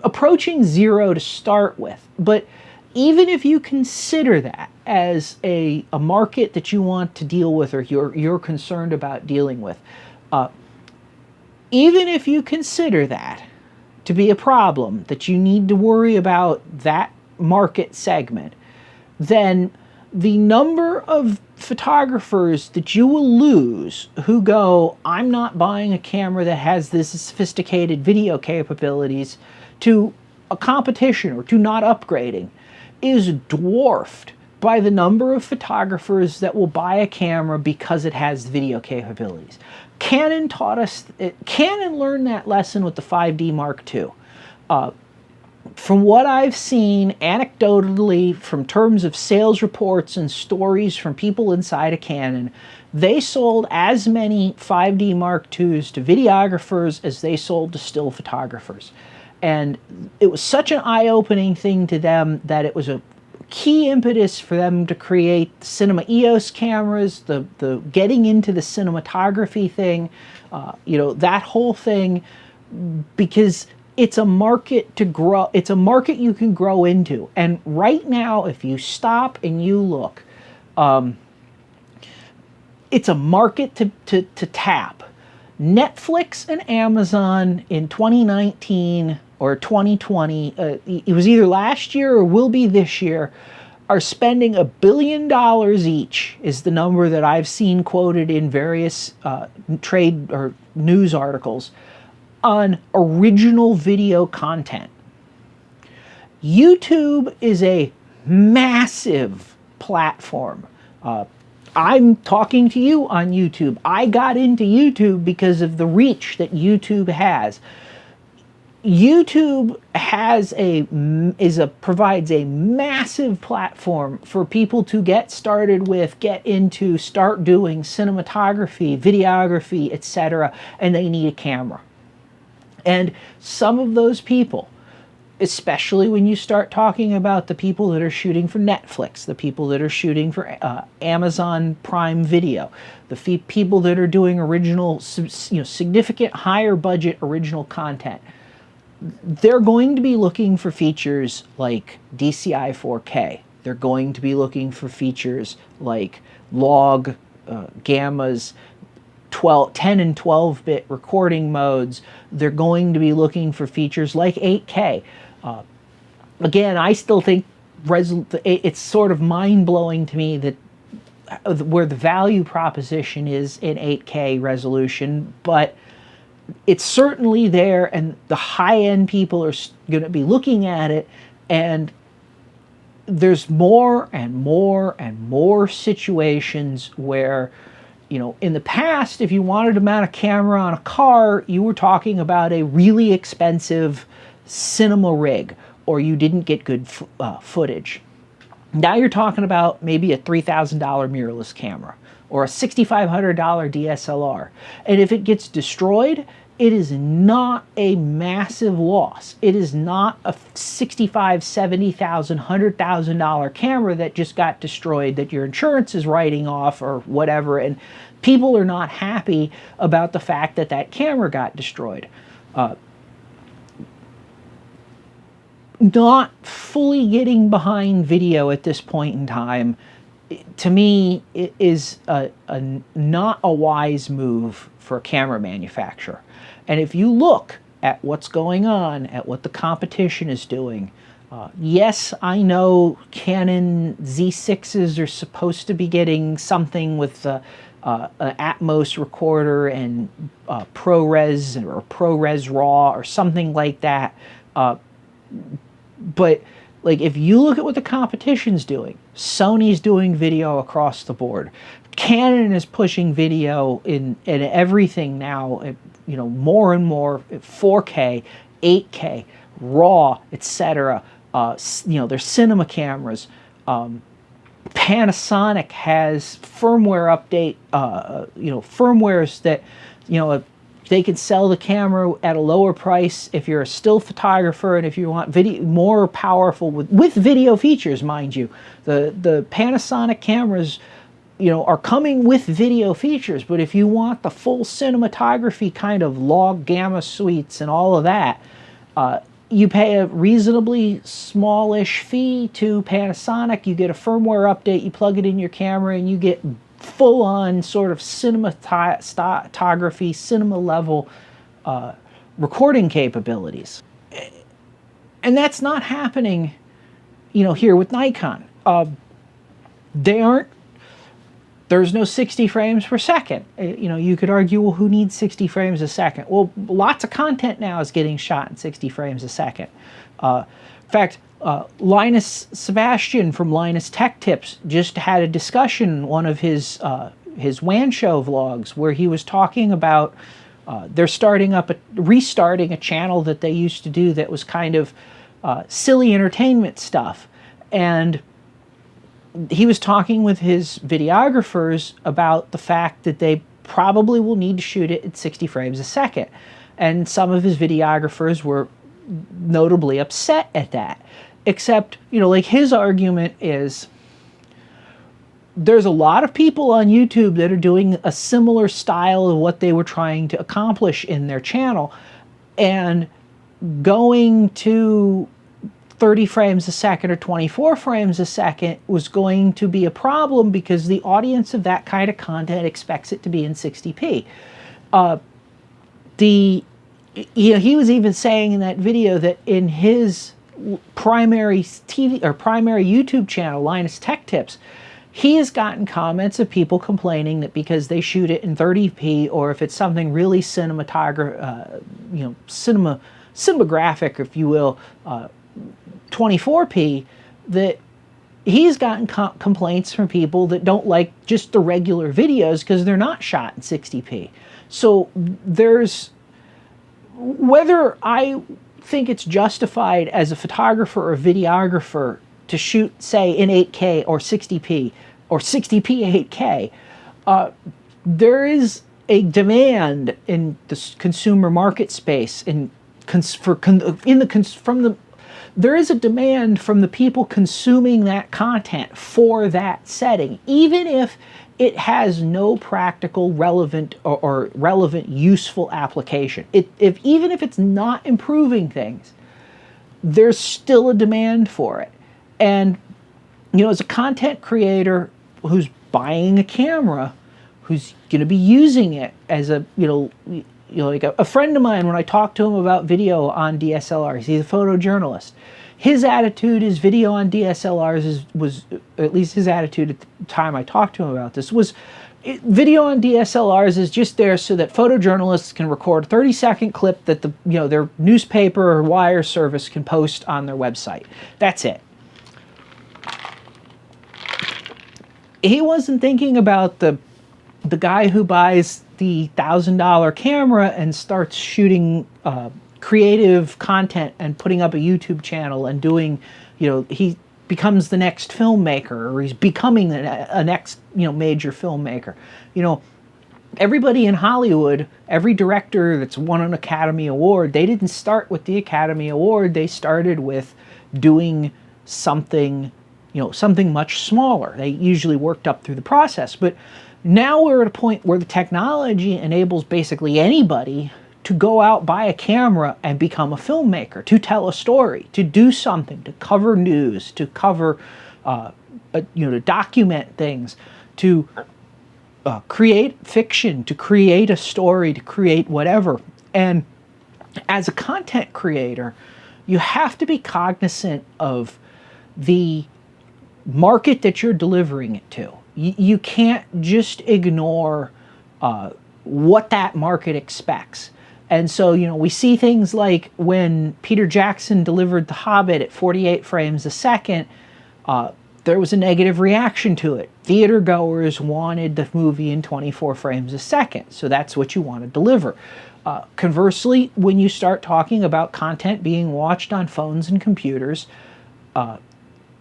approaching zero to start with. But even if you consider that as a market that you want to deal with, or you're concerned about dealing with, even if you consider that to be a problem, that you need to worry about that market segment, then the number of photographers that you will lose who go, I'm not buying a camera that has this sophisticated video capabilities, to a competition or to not upgrading, is dwarfed by the number of photographers that will buy a camera because it has video capabilities. Canon Canon learned that lesson with the 5D Mark II. From what I've seen anecdotally, from terms of sales reports and stories from people inside of Canon, they sold as many 5D Mark IIs to videographers as they sold to still photographers. And it was such an eye-opening thing to them that it was a key impetus for them to create the Cinema EOS cameras, the getting into the cinematography thing, you know, that whole thing, because it's a market to grow. It's a market you can grow into. And right now, if you stop and you look, it's a market to tap. Netflix and Amazon in 2019 or 2020, it was either last year or will be this year, are spending $1 billion each, is the number that I've seen quoted in various trade or news articles, on original video content. YouTube is a massive platform. I'm talking to you on YouTube. I got into YouTube because of the reach that YouTube has. YouTube provides a massive platform for people to get started with, start doing cinematography, videography, etc., and they need a camera. And some of those people especially when you start talking about the people that are shooting for Netflix, the people that are shooting for Amazon Prime Video, the people that are doing original, significant higher budget original content. They're going to be looking for features like DCI 4K. They're going to be looking for features like log, gammas, 10 and 12-bit recording modes. They're going to be looking for features like 8K. Again, I still think it's sort of mind-blowing to me that where the value proposition is in 8K resolution, but it's certainly there, and the high-end people are going to be looking at it, and there's more and more and more situations where, in the past, if you wanted to mount a camera on a car, you were talking about a really expensive cinema rig, or you didn't get good footage. Now you're talking about maybe a $3,000 mirrorless camera or a $6,500 DSLR. And if it gets destroyed, it is not a massive loss. It is not a $65,000, $70,000, $100,000 camera that just got destroyed that your insurance is writing off or whatever, and people are not happy about the fact that that camera got destroyed. Not fully getting behind video at this point in time, to me, it is not a wise move for a camera manufacturer. And if you look at what's going on, at what the competition is doing, yes, I know Canon Z6s are supposed to be getting something with an Atmos recorder and ProRes or ProRes RAW or something like that. But like, if you look at what the competition's doing, Sony's doing video across the board. Canon is pushing video in everything now, more and more 4K, 8K, RAW, etc. Their cinema cameras. Panasonic has firmware update, firmwares that, they can sell the camera at a lower price if you're a still photographer, and if you want video more powerful with video features, mind you. The Panasonic cameras, are coming with video features, but if you want the full cinematography kind of log gamma suites and all of that, you pay a reasonably smallish fee to Panasonic. You get a firmware update, you plug it in your camera, and you get full-on sort of cinematography, cinema-level recording capabilities. And that's not happening, here with Nikon. There's no 60 frames per second. You could argue, well, who needs 60 frames a second? Well, lots of content now is getting shot in 60 frames a second. In fact, Linus Sebastian from Linus Tech Tips just had a discussion in one of his WAN show vlogs where he was talking about they're restarting a channel that they used to do that was kind of silly entertainment stuff. And he was talking with his videographers about the fact that they probably will need to shoot it at 60 frames a second. And some of his videographers were notably upset at that. Except, like, his argument is there's a lot of people on YouTube that are doing a similar style of what they were trying to accomplish in their channel, and going to 30 frames a second or 24 frames a second was going to be a problem because the audience of that kind of content expects it to be in 60p. He was even saying in that video that in his primary TV or primary YouTube channel, Linus Tech Tips, he has gotten comments of people complaining that because they shoot it in 30p, or if it's something really cinematographic, if you will, 24p, that he's gotten complaints from people that don't like just the regular videos because they're not shot in 60p. So whether I think it's justified as a photographer or videographer to shoot, say, in 8K or 60p or 60p 8K, there is a demand in the consumer market space from the there is a demand from the people consuming that content for that setting, even if it has no practical, relevant, or relevant, useful application. Even if it's not improving things, there's still a demand for it. And, you know, as a content creator who's buying a camera, who's going to be using it as a, like a friend of mine, when I talked to him about video on DSLRs, he's a photojournalist. His attitude is video on DSLRs was, at least his attitude at the time I talked to him about this, was video on DSLRs is just there so that photojournalists can record a 30-second clip that their newspaper or wire service can post on their website. That's it. He wasn't thinking about the guy who buys the $1,000 camera and starts shooting creative content and putting up a YouTube channel and doing, he becomes the next filmmaker, or he's becoming a next, major filmmaker. Everybody in Hollywood, every director that's won an Academy Award, they didn't start with the Academy Award. They started with doing something, something much smaller. They usually worked up through the process. But now we're at a point where the technology enables basically anybody to go out, buy a camera, and become a filmmaker, to tell a story, to do something, to cover news, to cover, to document things, to create fiction, to create a story, to create whatever. And as a content creator, you have to be cognizant of the market that you're delivering it to. You can't just ignore what that market expects. And so, we see things like when Peter Jackson delivered The Hobbit at 48 frames a second, there was a negative reaction to it. Theater goers wanted the movie in 24 frames a second, so that's what you want to deliver. Conversely, when you start talking about content being watched on phones and computers,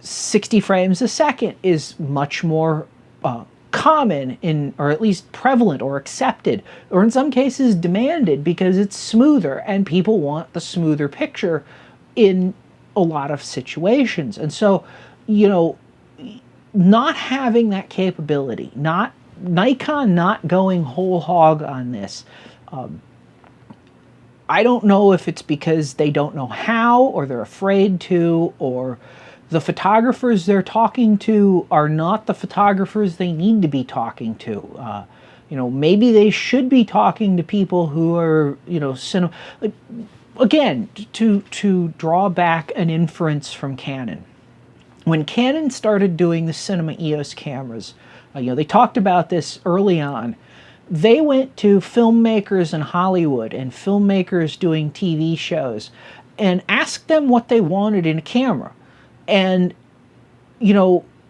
60 frames a second is much more common, or at least prevalent or accepted, or in some cases demanded, because it's smoother and people want the smoother picture in a lot of situations. And so, not having that capability, Nikon not going whole hog on this, I don't know if it's because they don't know how, or they're afraid to, or the photographers they're talking to are not the photographers they need to be talking to. Maybe they should be talking to people who are, again, to draw back an inference from Canon. When Canon started doing the cinema EOS cameras, they talked about this early on. They went to filmmakers in Hollywood and filmmakers doing TV shows and asked them what they wanted in a camera. And,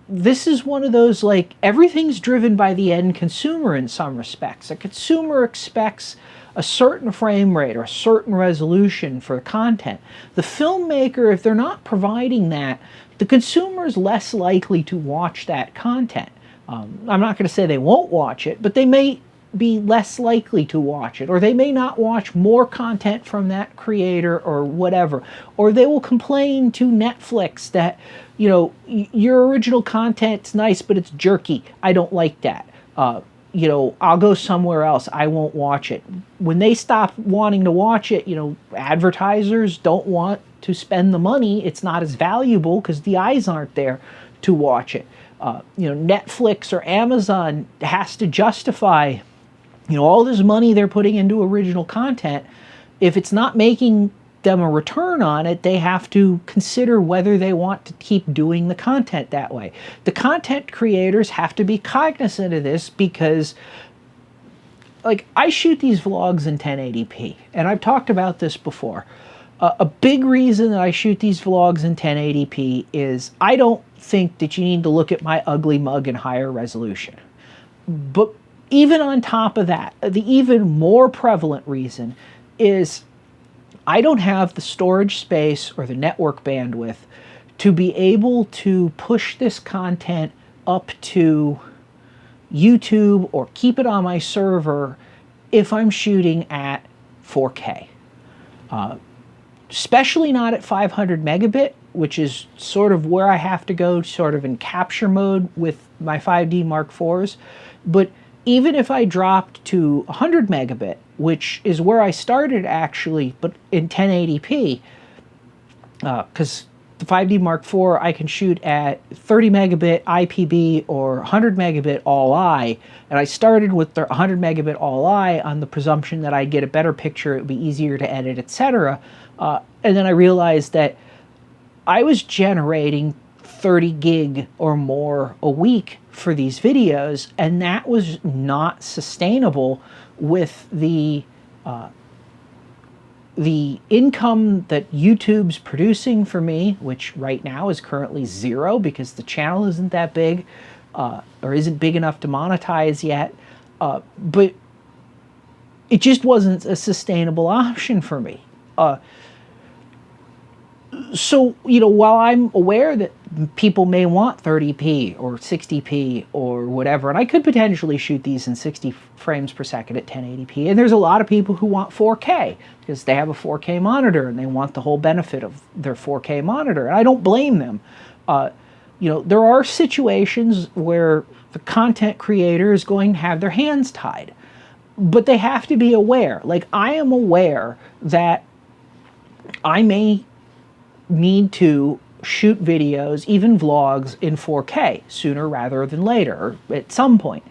this is one of those, everything's driven by the end consumer in some respects. A consumer expects a certain frame rate or a certain resolution for content. The filmmaker, if they're not providing that, the consumer is less likely to watch that content. I'm not going to say they won't watch it, but they may be less likely to watch it, or they may not watch more content from that creator or whatever, or they will complain to Netflix that, your original content's nice, but it's jerky. I don't like that. I'll go somewhere else. I won't watch it. When they stop wanting to watch it, advertisers don't want to spend the money. It's not as valuable because the eyes aren't there to watch it. Netflix or Amazon has to justify all this money they're putting into original content. If it's not making them a return on it, they have to consider whether they want to keep doing the content that way. The content creators have to be cognizant of this, because I shoot these vlogs in 1080p, and I've talked about this before. A big reason that I shoot these vlogs in 1080p is I don't think that you need to look at my ugly mug in higher resolution. But even on top of that, the even more prevalent reason is I don't have the storage space or the network bandwidth to be able to push this content up to YouTube or keep it on my server if I'm shooting at 4K. especially not at 500 megabit, which is sort of where I have to go sort of in capture mode with my 5D Mark IVs. But even if I dropped to 100 megabit, which is where I started actually, but in 1080p, because the 5D Mark IV I can shoot at 30 megabit IPB or 100 megabit all-I, and I started with the 100 megabit all-I on the presumption that I'd get a better picture, it would be easier to edit, etc. And then I realized that I was generating 30 gig or more a week for these videos, and that was not sustainable with the income that YouTube's producing for me, which right now is currently 0 because the channel isn't that big, or isn't big enough to monetize yet. But it just wasn't a sustainable option for me. So, you know, while I'm aware that people may want 30p or 60p or whatever, and I could potentially shoot these in 60 frames per second at 1080p, and there's a lot of people who want 4K because they have a 4K monitor and they want the whole benefit of their 4K monitor, and I don't blame them. You know, there are situations where the content creator is going to have their hands tied, but they have to be aware. Like, I am aware that I may need to shoot videos, even vlogs, in 4K sooner rather than later, or at some point.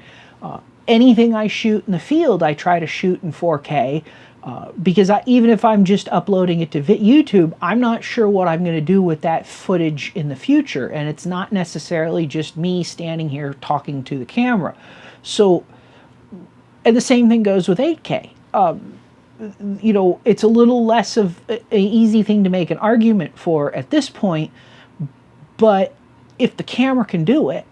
Anything I shoot in the field, I try to shoot in 4K because even if I'm just uploading it to YouTube, I'm not sure what I'm going to do with that footage in the future, and it's not necessarily just me standing here talking to the camera. So, and the same thing goes with 8K. You know, it's a little less of an easy thing to make an argument for at this point, but if the camera can do it,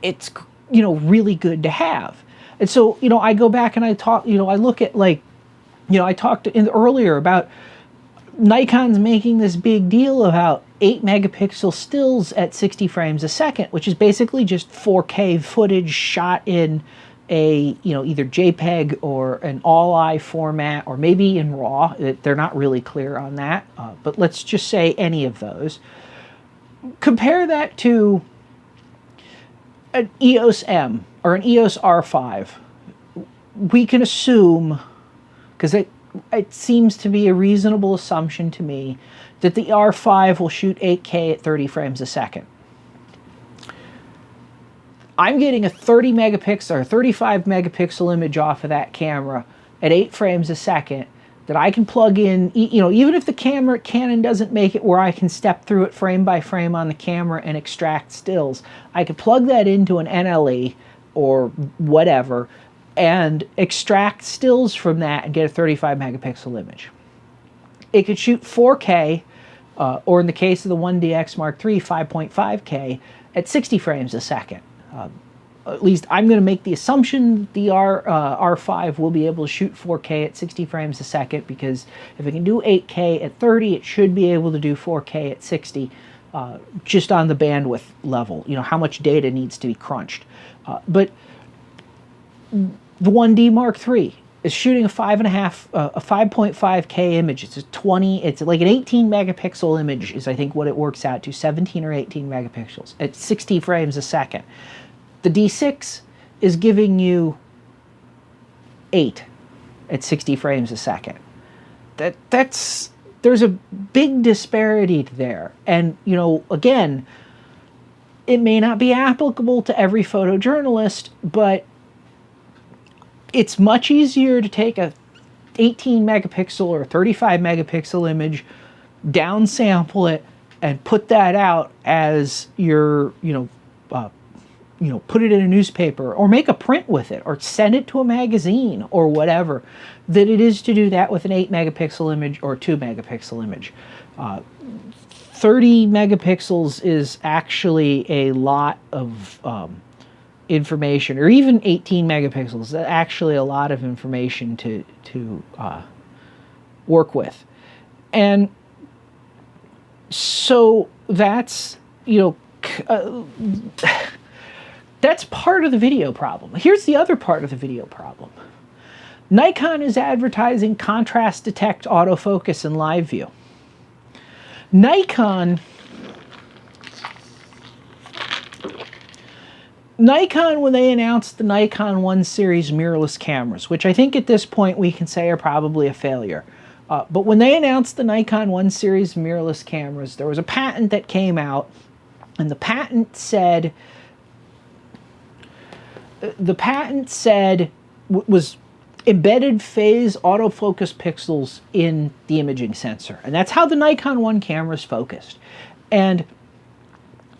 it's, you know, really good to have. And so, you know, I go back and I talk, you know, I look at, like, you know, I talked earlier about Nikon's making this big deal about 8 megapixel stills at 60 frames a second, which is basically just 4K footage shot in a, you know, either JPEG or an all-I format, or maybe in RAW. They're not really clear on that, but let's just say any of those. Compare that to an EOS M or an EOS R5. We can assume, because it seems to be a reasonable assumption to me, that the R5 will shoot 8K at 30 frames a second. I'm getting a 30 megapixel or 35 megapixel image off of that camera at 8 frames a second that I can plug in, you know, even if the Canon doesn't make it where I can step through it frame by frame on the camera and extract stills, I could plug that into an NLE or whatever and extract stills from that and get a 35 megapixel image. It could shoot 4K, or in the case of the 1DX Mark III, 5.5K at 60 frames a second. At least I'm going to make the assumption the R5 will be able to shoot 4K at 60 frames a second, because if it can do 8K at 30, it should be able to do 4K at 60, just on the bandwidth level, you know, how much data needs to be crunched. But the 1D Mark III is shooting a 5.5K image. It's it's like an 18 megapixel image is, I think, what it works out to, 17 or 18 megapixels at 60 frames a second. The D6 is giving you 8 at 60 frames a second. There's a big disparity there. And, you know, again, it may not be applicable to every photojournalist, but it's much easier to take a 18 megapixel or 35 megapixel image, downsample it, and put that out as your, put it in a newspaper or make a print with it or send it to a magazine or whatever, than it is to do that with an 8 megapixel image or 2 megapixel image. 30 megapixels is actually a lot of information, or even 18 megapixels is actually a lot of information to work with. So that's, that's part of the video problem. Here's the other part of the video problem. Nikon is advertising contrast detect autofocus in live view. Nikon, when they announced the Nikon 1 series mirrorless cameras, which I think at this point we can say are probably a failure, but when they announced the Nikon 1 series mirrorless cameras, there was a patent that came out, and the patent said, was embedded phase autofocus pixels in the imaging sensor. And that's how the Nikon 1 cameras focused. And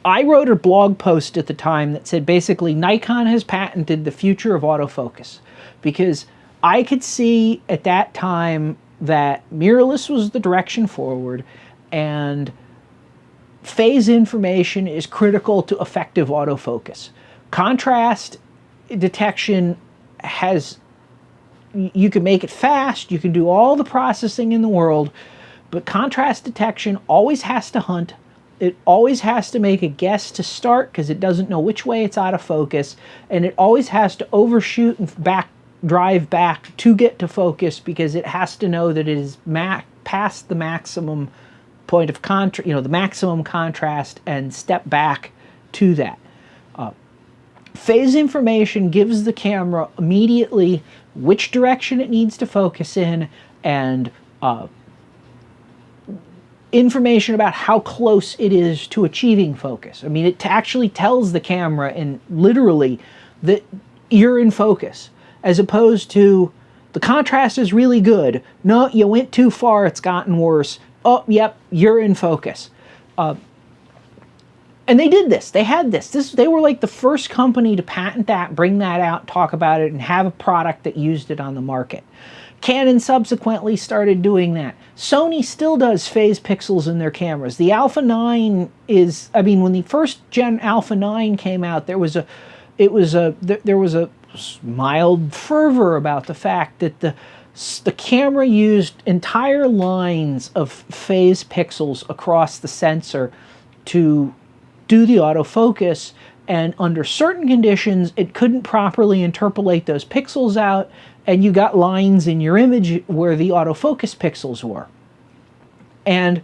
I wrote a blog post at the time that said basically Nikon has patented the future of autofocus, because I could see at that time that mirrorless was the direction forward, and phase information is critical to effective autofocus. Contrast detection you can make it fast, you can do all the processing in the world, but contrast detection always has to hunt. It always has to make a guess to start because it doesn't know which way it's out of focus, and it always has to overshoot and drive back to get to focus because it has to know that it is past the maximum point of contrast, the maximum contrast, and step back to that. Phase information gives the camera immediately which direction it needs to focus in, and information about how close it is to achieving focus. I mean, it actually tells the camera literally that you're in focus, as opposed to the contrast is really good. No, you went too far, it's gotten worse. Oh, yep, you're in focus. And they did this. They had this. They were like the first company to patent that, bring that out, talk about it, and have a product that used it on the market. Canon subsequently started doing that. Sony still does phase pixels in their cameras. The Alpha 9 is, I mean, when the first gen Alpha 9 came out, there was a mild fervor about the fact that the camera used entire lines of phase pixels across the sensor to do the autofocus, and under certain conditions it couldn't properly interpolate those pixels out, and you got lines in your image where the autofocus pixels were. And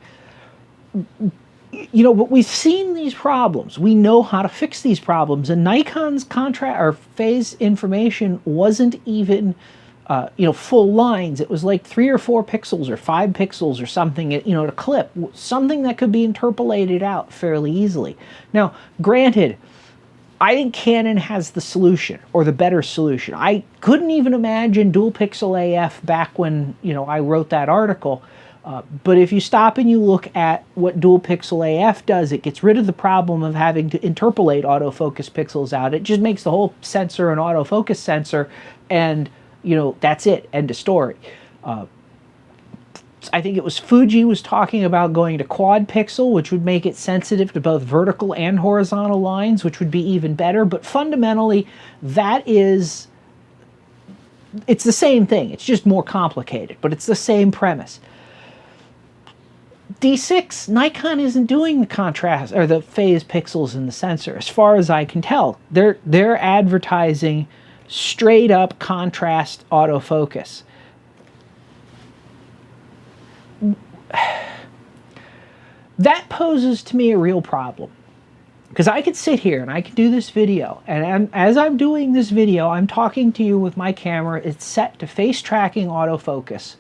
but we've seen these problems. We know how to fix these problems, and Nikon's contrast or phase information wasn't even full lines. It was like 3 or 4 pixels or 5 pixels or something, to clip, something that could be interpolated out fairly easily. Now, granted, I think Canon has the solution, or the better solution. I couldn't even imagine dual pixel AF back when, I wrote that article. But if you stop and you look at what dual pixel AF does, it gets rid of the problem of having to interpolate autofocus pixels out. It just makes the whole sensor an autofocus sensor, and that's it, end of story. I think it was Fuji was talking about going to quad pixel, which would make it sensitive to both vertical and horizontal lines, which would be even better. But fundamentally, it's the same thing. It's just more complicated, but it's the same premise. D6, Nikon isn't doing the contrast or the phase pixels in the sensor, as far as I can tell. They're advertising straight up contrast autofocus. That poses to me a real problem, because I could sit here and I could do this video, and as I'm doing this video, I'm talking to you with my camera. It's set to face tracking autofocus,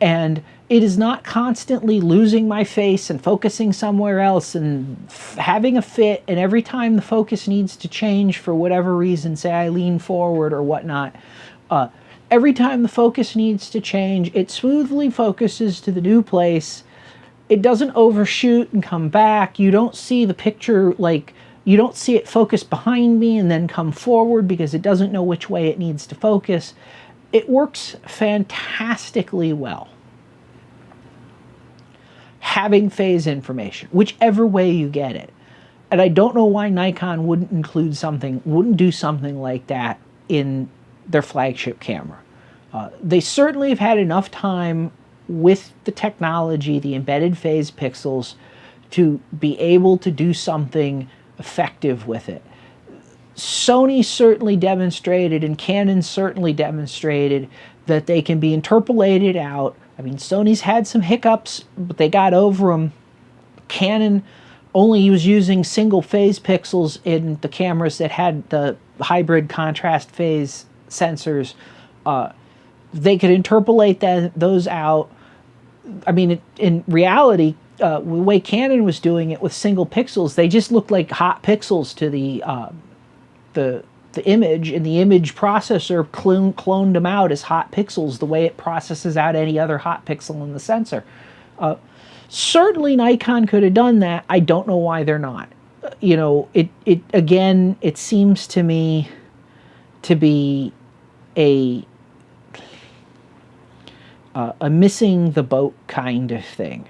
and it is not constantly losing my face and focusing somewhere else and having a fit, and every time the focus needs to change for whatever reason, say I lean forward or whatnot, every time the focus needs to change, it smoothly focuses to the new place. It doesn't overshoot and come back. You don't see the picture, you don't see it focus behind me and then come forward because it doesn't know which way it needs to focus. It works fantastically well, having phase information, whichever way you get it. And I don't know why Nikon wouldn't do something like that in their flagship camera. They certainly have had enough time with the technology, the embedded phase pixels, to be able to do something effective with it. Sony certainly demonstrated, and Canon certainly demonstrated, that they can be interpolated out. I mean, Sony's had some hiccups, but they got over them. Canon only was using single phase pixels in the cameras that had the hybrid contrast phase sensors. They could interpolate those out. I mean, in reality, the way Canon was doing it with single pixels, they just looked like hot pixels to the image, and the image processor cloned them out as hot pixels the way it processes out any other hot pixel in the sensor. Certainly Nikon could have done that. I don't know why they're not. You know, again, it seems to me to be a missing the boat kind of thing.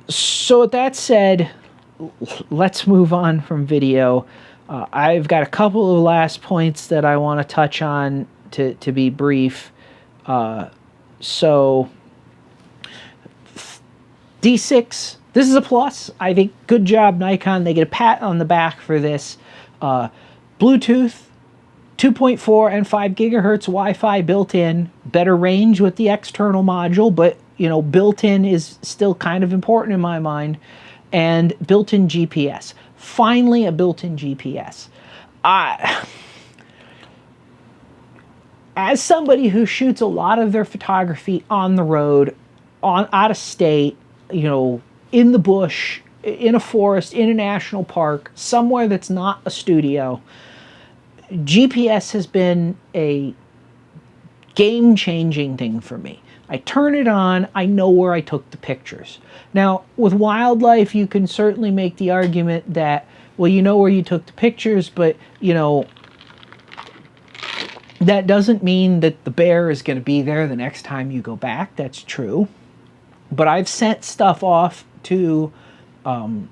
So with that said, let's move on from video. I've got a couple of last points that I want to touch on to be brief. So D6, this is a plus. I think good job, Nikon. They get a pat on the back for this. Bluetooth, 2.4 and 5 gigahertz Wi-Fi built in. Better range with the external module, but you know, built in is still kind of important in my mind. And built-in GPS. Finally, a built-in GPS. As somebody who shoots a lot of their photography on the road, out of state, you know, in the bush, in a forest, in a national park, somewhere that's not a studio, GPS has been a game-changing thing for me. I turn it on, I know where I took the pictures. Now, with wildlife, you can certainly make the argument that, well, you know where you took the pictures, but, you know, that doesn't mean that the bear is going to be there the next time you go back. That's true. But I've sent stuff off to,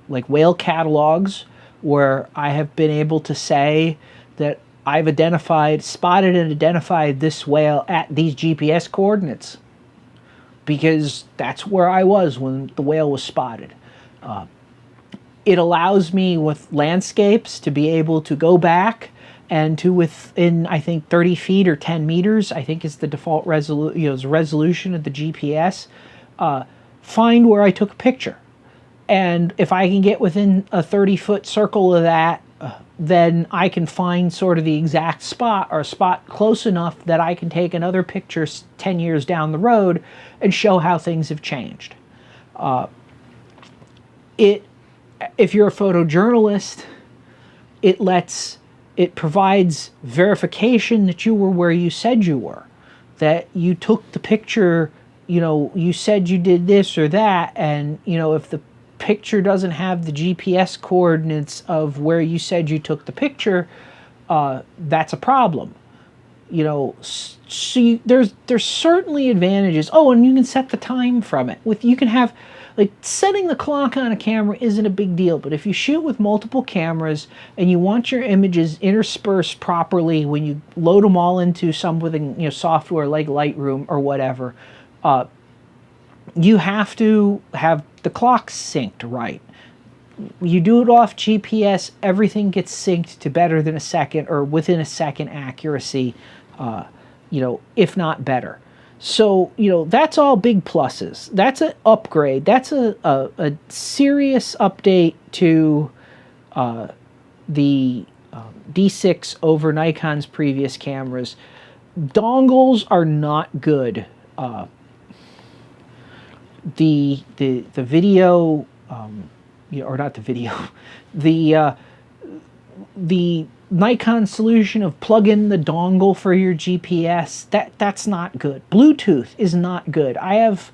like, whale catalogs where I have been able to say that I've spotted and identified this whale at these GPS coordinates, because that's where I was when the whale was spotted. It allows me with landscapes to be able to go back and to within, I think, 30 feet or 10 meters, I think is the default resolution of the GPS, find where I took a picture. And if I can get within a 30-foot circle of that, then I can find sort of the exact spot, or a spot close enough that I can take another picture 10 years down the road and show how things have changed. If you're a photojournalist, it provides verification that you were where you said you were, that you took the picture, you know, you said you did this or that, and, you know, if the picture doesn't have the GPS coordinates of where you said you took the picture, that's a problem. You know, so there's certainly advantages. Oh, and you can set the time from it. You can have, like, setting the clock on a camera isn't a big deal, but if you shoot with multiple cameras and you want your images interspersed properly when you load them all into something, you know, software like Lightroom or whatever, you have to have the clock synced right. You do it off GPS, everything gets synced to better than a second or within a second accuracy, you know, if not better. So, you know, that's all big pluses. That's an upgrade. That's a serious update to the D6 over Nikon's previous cameras. Dongles are not good. The video, you know, or not the video, the Nikon solution of plug in the dongle for your GPS, that's not good. Bluetooth is not good. I have,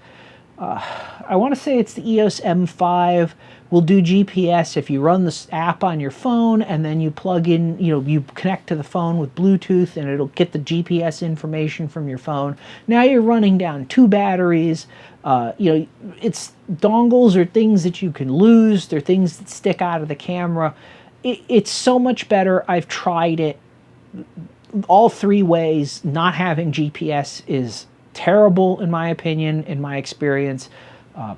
I want to say it's the EOS M5 will do GPS if you run this app on your phone and then you plug in, you know, you connect to the phone with Bluetooth and it'll get the GPS information from your phone. Now you're running down 2 batteries. You know, it's dongles are things that you can lose. They're things that stick out of the camera. It's so much better. I've tried it all 3 ways. Not having GPS is terrible in my opinion, in my experience. I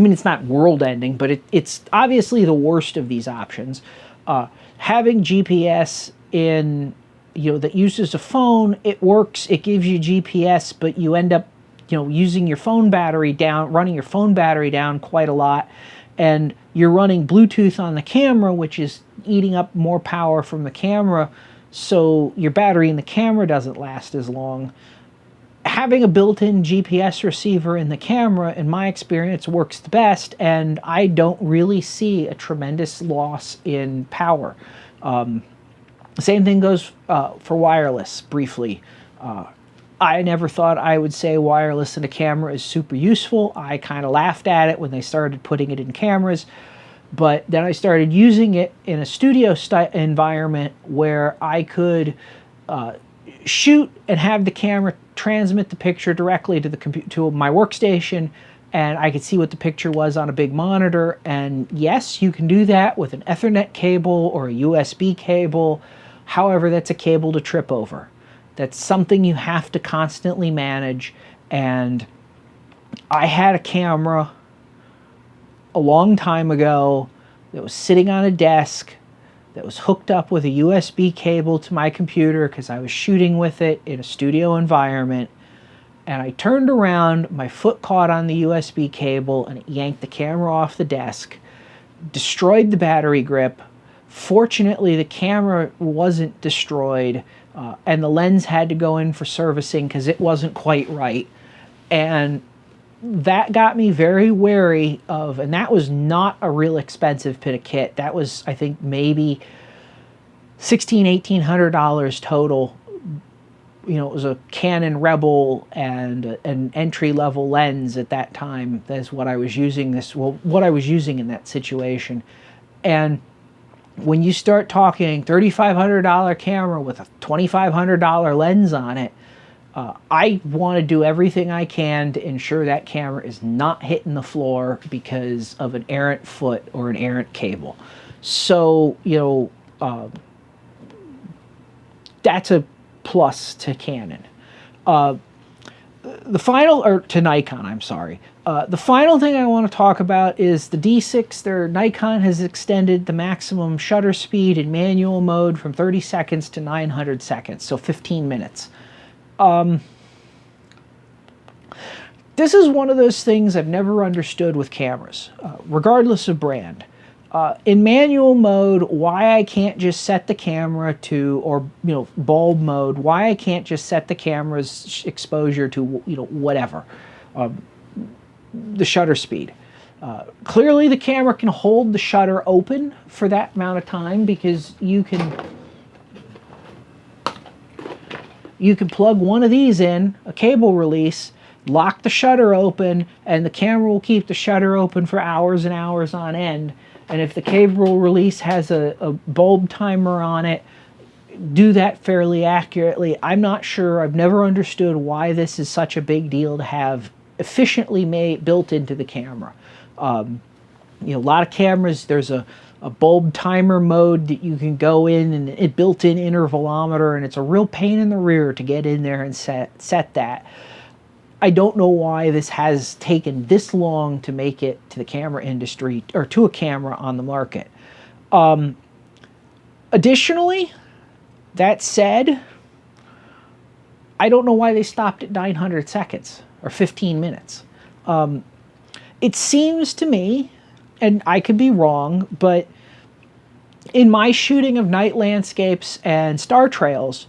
mean, it's not world-ending, but it's obviously the worst of these options. Having GPS in that uses a phone. It works, it gives you GPS, but you end up using your phone battery down, running your phone battery down quite a lot, and you're running Bluetooth on the camera, which is eating up more power from the camera, so your battery in the camera doesn't last as long. Having a built-in GPS receiver in the camera, in my experience, works the best, and I don't really see a tremendous loss in power. Same thing goes for wireless, briefly. I never thought I would say wireless in a camera is super useful. I kind of laughed at it when they started putting it in cameras, but then I started using it in a studio environment where I could shoot and have the camera transmit the picture directly to the to my workstation, and I could see what the picture was on a big monitor. And yes, you can do that with an Ethernet cable or a USB cable. However, that's a cable to trip over. That's something you have to constantly manage. And I had a camera a long time ago that was sitting on a desk that was hooked up with a USB cable to my computer because I was shooting with it in a studio environment. And I turned around, my foot caught on the USB cable, and it yanked the camera off the desk, destroyed the battery grip. Fortunately, the camera wasn't destroyed, and the lens had to go in for servicing because it wasn't quite right. And that got me very wary of, and that was not a real expensive bit of kit. That was, I think, maybe $1,800 total. It was a Canon Rebel and an entry-level lens at that time. That's what I was using what I was using in that situation. And when you start talking $3,500 camera with a $2,500 lens on it, I want to do everything I can to ensure that camera is not hitting the floor because of an errant foot or an errant cable. So, that's a plus to Canon. To Nikon, I'm sorry. The final thing I want to talk about is the D6. Nikon has extended the maximum shutter speed in manual mode from 30 seconds to 900 seconds, so 15 minutes. This is one of those things I've never understood with cameras, regardless of brand. In manual mode, why I can't just set the camera to, or bulb mode, why I can't just set the camera's exposure to whatever, the shutter speed. Clearly the camera can hold the shutter open for that amount of time because you can plug one of these in, a cable release, lock the shutter open, and the camera will keep the shutter open for hours and hours on end. And if the cable release has a bulb timer on it, do that fairly accurately. I'm not sure. I've never understood why this is such a big deal to have efficiently built into the camera. A lot of cameras, there's a bulb timer mode that you can go in, and it built-in intervalometer, and it's a real pain in the rear to get in there and set that. I don't know why this has taken this long to make it to the camera industry, or to a camera on the market. Additionally, that said, I don't know why they stopped at 900 seconds or 15 minutes. It seems to me, and I could be wrong, but in my shooting of night landscapes and star trails,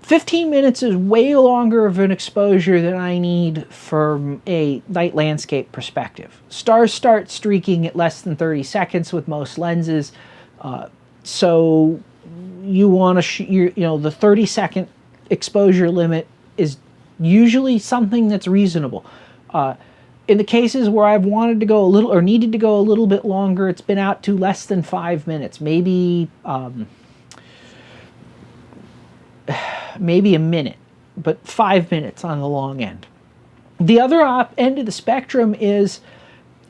15 minutes is way longer of an exposure than I need from a night landscape perspective. Stars start streaking at less than 30 seconds with most lenses, so you want to the 30-second exposure limit is usually something that's reasonable. In the cases where I've wanted to go a little, or needed to go a little bit longer, it's been out to less than 5 minutes, maybe a minute, but 5 minutes on the long end. The other end of the spectrum is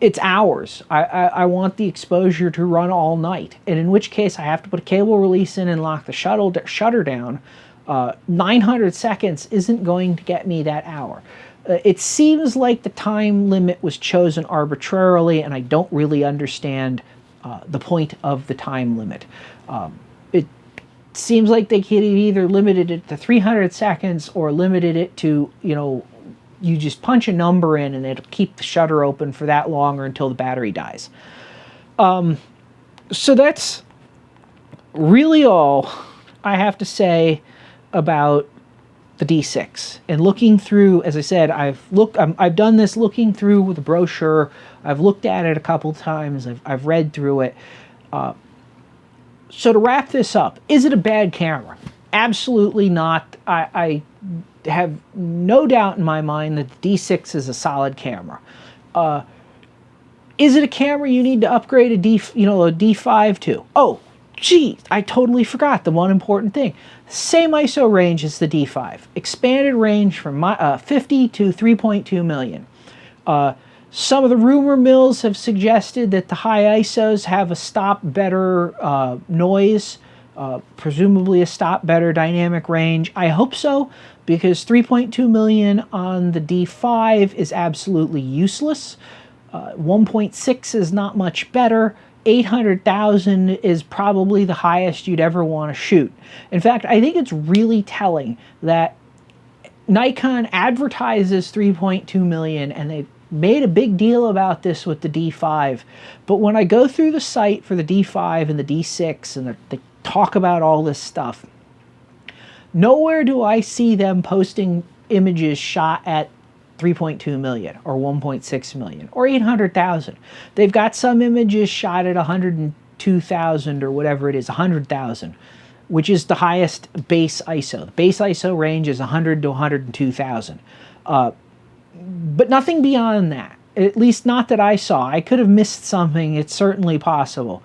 it's hours. I want the exposure to run all night, and in which case I have to put a cable release in and lock the shutter down. 900 seconds isn't going to get me that hour. It seems like the time limit was chosen arbitrarily, and I don't really understand the point of the time limit. seems like they could have either limited it to 300 seconds or limited it to, you know, you just punch a number in and it'll keep the shutter open for that long or until the battery dies. So that's really all I have to say about the D6. And looking through, as I said, I've done this looking through with the brochure. I've looked at it a couple times. I've read through it. So to wrap this up, is it a bad camera? Absolutely not. I have no doubt in my mind that the D6 is a solid camera. Is it a camera you need to upgrade a D5 to? Oh, gee, I totally forgot the one important thing. Same ISO range as the D5. Expanded range from 50 to 3.2 million. Some of the rumor mills have suggested that the high ISOs have a stop better noise, presumably a stop better dynamic range. I hope so, because 3.2 million on the D5 is absolutely useless. 1.6 is not much better. 800,000 is probably the highest you'd ever want to shoot. In fact, I think it's really telling that Nikon advertises 3.2 million and they made a big deal about this with the D5. But when I go through the site for the D5 and the D6 and they talk about all this stuff, nowhere do I see them posting images shot at 3.2 million or 1.6 million or 800,000. They've got some images shot at 102,000 or whatever it is, 100,000, which is the highest base ISO. The base ISO range is 100 to 102,000. But nothing beyond that, at least not that I saw. I could have missed something. It's certainly possible.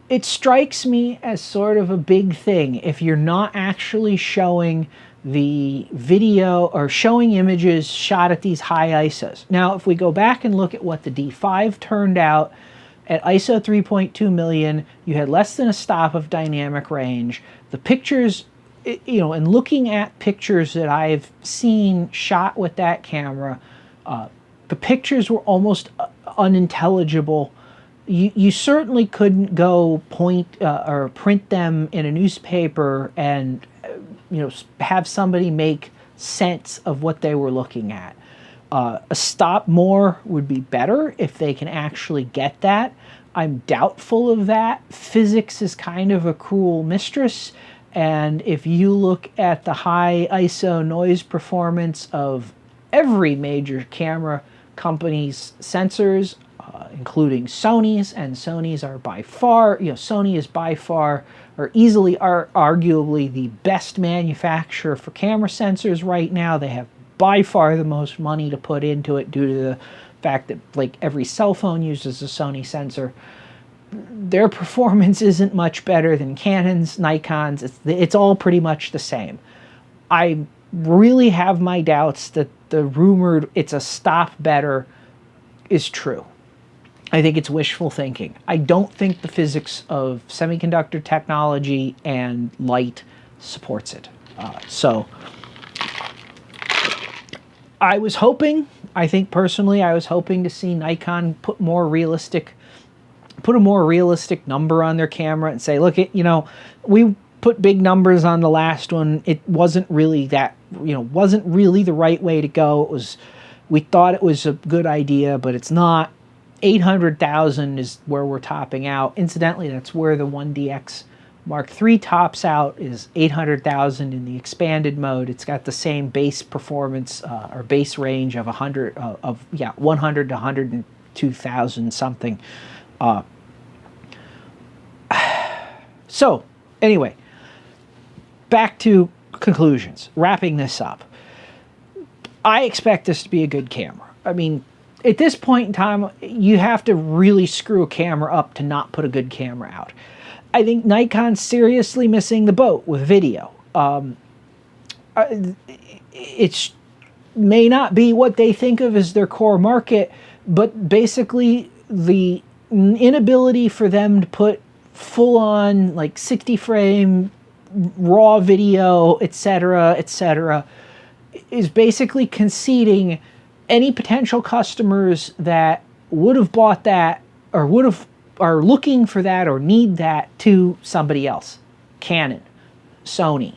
It strikes me as sort of a big thing if you're not actually showing the video or showing images shot at these high ISOs. Now, if we go back and look at what the D5 turned out at ISO 3.2 million, you had less than a stop of dynamic range. The pictures, you know, and looking at pictures that I've seen shot with that camera, the pictures were almost unintelligible. You certainly couldn't go or print them in a newspaper and have somebody make sense of what they were looking at. A stop more would be better if they can actually get that. I'm doubtful of that. Physics is kind of a cruel mistress, and if you look at the high ISO noise performance of every major camera company's sensors, including Sony's, and Sony's are by far, Sony is by far or easily arguably the best manufacturer for camera sensors right now. They have by far the most money to put into it due to the fact that like every cell phone uses a Sony sensor. Their performance isn't much better than Canon's, Nikon's. It's all pretty much the same. I really have my doubts that the rumored it's a stop better is true. I think it's wishful thinking. I don't think the physics of semiconductor technology and light supports it. So I think personally, I was hoping to see Nikon put a more realistic number on their camera and say, look, we put big numbers on the last one. It wasn't really wasn't really the right way to go. We thought it was a good idea, but it's not. 800,000 is where we're topping out. Incidentally, that's where the 1DX Mark III tops out, is 800,000 in the expanded mode. It's got the same base performance or base range of 100 to 102,000 something. So anyway, back to conclusions. Wrapping this up, I expect this to be a good camera. I mean, at this point in time, you have to really screw a camera up to not put a good camera out. I think Nikon's seriously missing the boat with video. It may not be what they think of as their core market, but basically the inability for them to put full-on like 60 frame raw video, etc., is basically conceding any potential customers that would have bought that or are looking for that or need that to somebody else. Canon, Sony.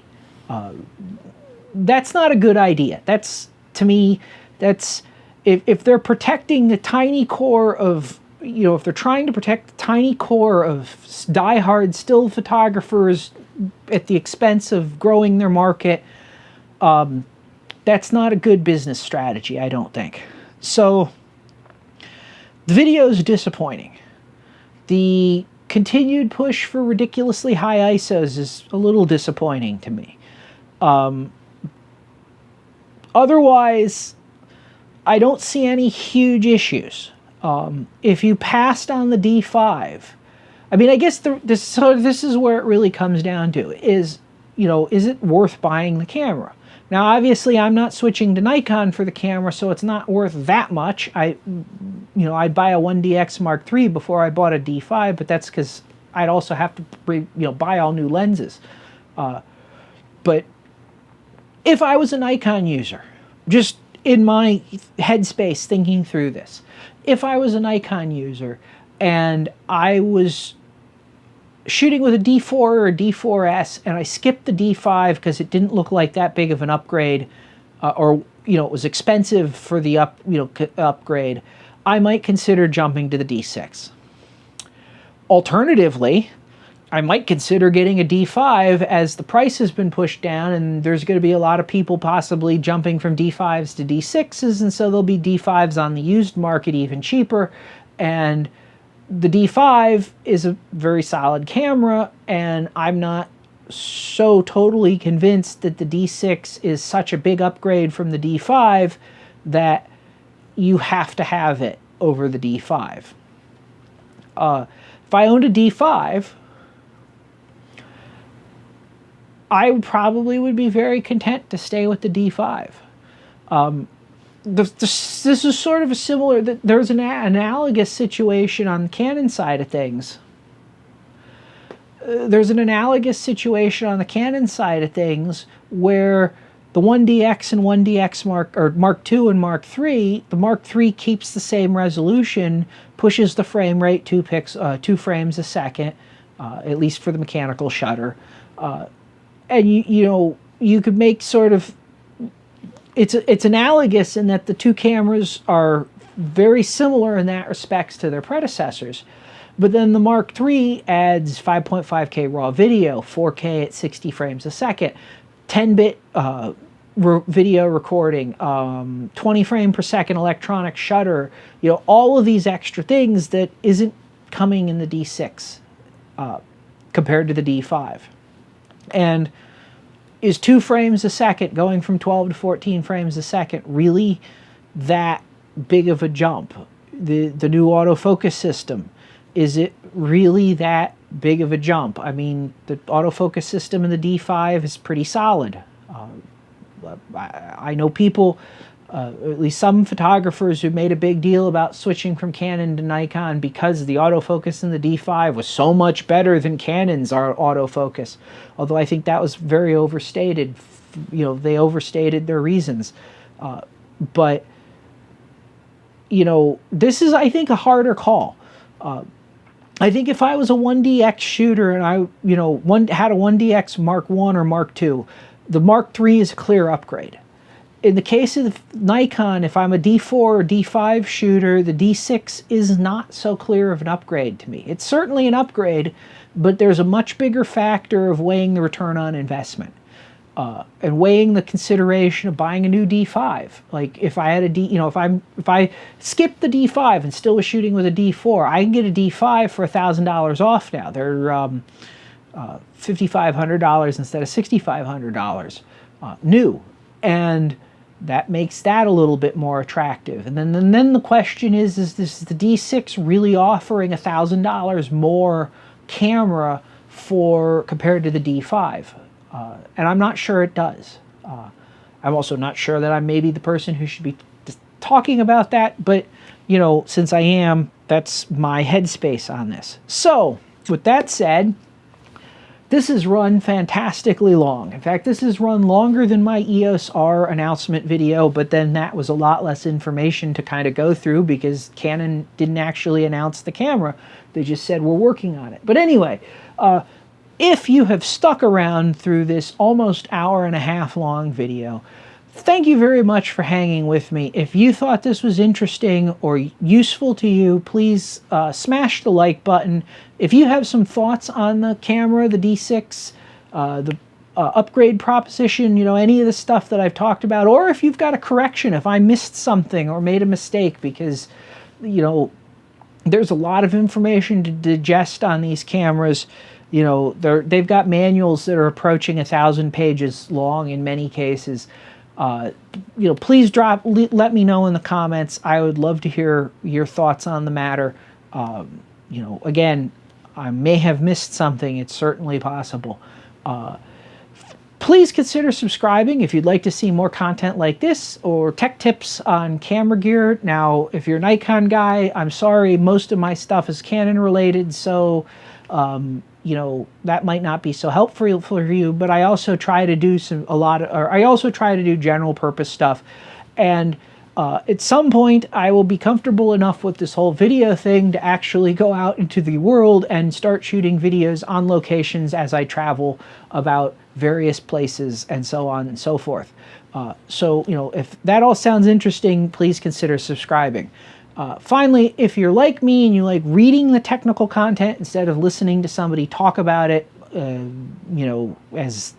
That's not a good idea. That's, to me, that's, if they're protecting the tiny core of, you know, if they're trying to protect the tiny core of diehard still photographers at the expense of growing their market, that's not a good business strategy, I don't think. So the video is disappointing. The continued push for ridiculously high ISOs is a little disappointing to me. Otherwise, I don't see any huge issues. If you passed on the D5, I mean, I guess this is where it really comes down to is, you know, is it worth buying the camera? Now, obviously, I'm not switching to Nikon for the camera, so it's not worth that much. I'd buy a 1DX Mark III before I bought a D5, but that's because I'd also have to, buy all new lenses. But if I was a Nikon user, just in my headspace thinking through this, if I was a Nikon user and I was shooting with a D4 or a D4S and I skipped the D5 because it didn't look like that big of an upgrade, or it was expensive for the upgrade, I might consider jumping to the D6. Alternatively, I might consider getting a D5 as the price has been pushed down and there's going to be a lot of people possibly jumping from D5s to D6s, and so there'll be D5s on the used market even cheaper, and the D5 is a very solid camera, and I'm not so totally convinced that the D6 is such a big upgrade from the D5 that you have to have it over the D5. If I owned a D5, I probably would be very content to stay with the D5. This is sort of a similar, there's an analogous situation on the Canon side of things. There's an analogous situation on the Canon side of things where the 1DX and 1DX Mark II and Mark III, the Mark III keeps the same resolution, pushes the frame rate 2 frames a second, at least for the mechanical shutter. And you could make sort of, it's analogous in that the two cameras are very similar in that respects to their predecessors. But then the Mark III adds 5.5K raw video, 4K at 60 frames a second, 10-bit video recording, 20 frame per second electronic shutter, all of these extra things that isn't coming in the D6 compared to the D5. And is 2 frames a second going from 12 to 14 frames a second really that big of a jump? The new autofocus system, is it really that big of a jump? I mean, the autofocus system in the D5 is pretty solid. I know people, at least some photographers, who made a big deal about switching from Canon to Nikon because the autofocus in the D5 was so much better than Canon's autofocus. Although I think that was very overstated. They overstated their reasons. But this is, I think, a harder call. I think if I was a 1DX shooter and I, had a 1DX Mark I or Mark II, the Mark III is a clear upgrade. In the case of Nikon, if I'm a D4 or D5 shooter, the D6 is not so clear of an upgrade to me. It's certainly an upgrade, but there's a much bigger factor of weighing the return on investment. And weighing the consideration of buying a new D5. Like if I had a if I skipped the D5 and still was shooting with a D4, I can get a D5 for $1,000 off now. They're $5,500 instead of $6,500 new, and that makes that a little bit more attractive. And then the question is this the D6 really offering $1,000 more camera compared to the D5? And I'm not sure it does. I'm also not sure that I'm maybe the person who should be talking about that, but since I am, that's my headspace on this. So with that said, this has run fantastically long. In fact, this has run longer than my EOS R announcement video, but then that was a lot less information to kind of go through because Canon didn't actually announce the camera. They just said, we're working on it. But anyway, if you have stuck around through this almost hour-and-a-half long video, thank you very much for hanging with me. If you thought this was interesting or useful to you, please smash the like button. If you have some thoughts on the camera, the D6, the upgrade proposition, you know, any of the stuff that I've talked about, or if you've got a correction, if I missed something or made a mistake, because, you know, there's a lot of information to digest on these cameras. You know, they've got manuals that are approaching 1,000 pages long in many cases. You know, please let me know in the comments. I would love to hear your thoughts on the matter. You know, again, I may have missed something. It's certainly possible. Please consider subscribing if you'd like to see more content like this or tech tips on camera gear. Now, if you're a Nikon guy, I'm sorry, most of my stuff is Canon related, so you know, that might not be so helpful for you, but I also try to do I also try to do general purpose stuff. And at some point, I will be comfortable enough with this whole video thing to actually go out into the world and start shooting videos on locations as I travel about various places and so on and so forth. So, you know, if that all sounds interesting, please consider subscribing. Finally, if you're like me and you like reading the technical content instead of listening to somebody talk about it, you know, as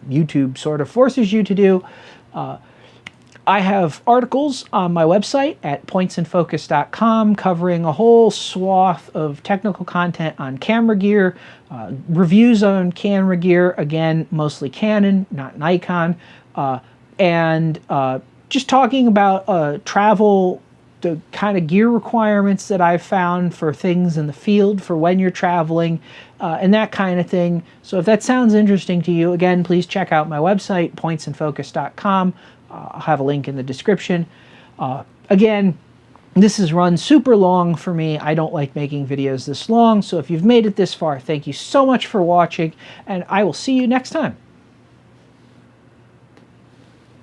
YouTube sort of forces you to do, I have articles on my website at pointsandfocus.com covering a whole swath of technical content on camera gear, reviews on camera gear, again, mostly Canon, not Nikon, and just talking about travel, the kind of gear requirements that I've found for things in the field for when you're traveling, and that kind of thing. So if that sounds interesting to you, again, please check out my website, pointsandfocus.com. I'll have a link in the description. Again, this has run super long for me. I don't like making videos this long, so if you've made it this far, thank you so much for watching, and I will see you next time.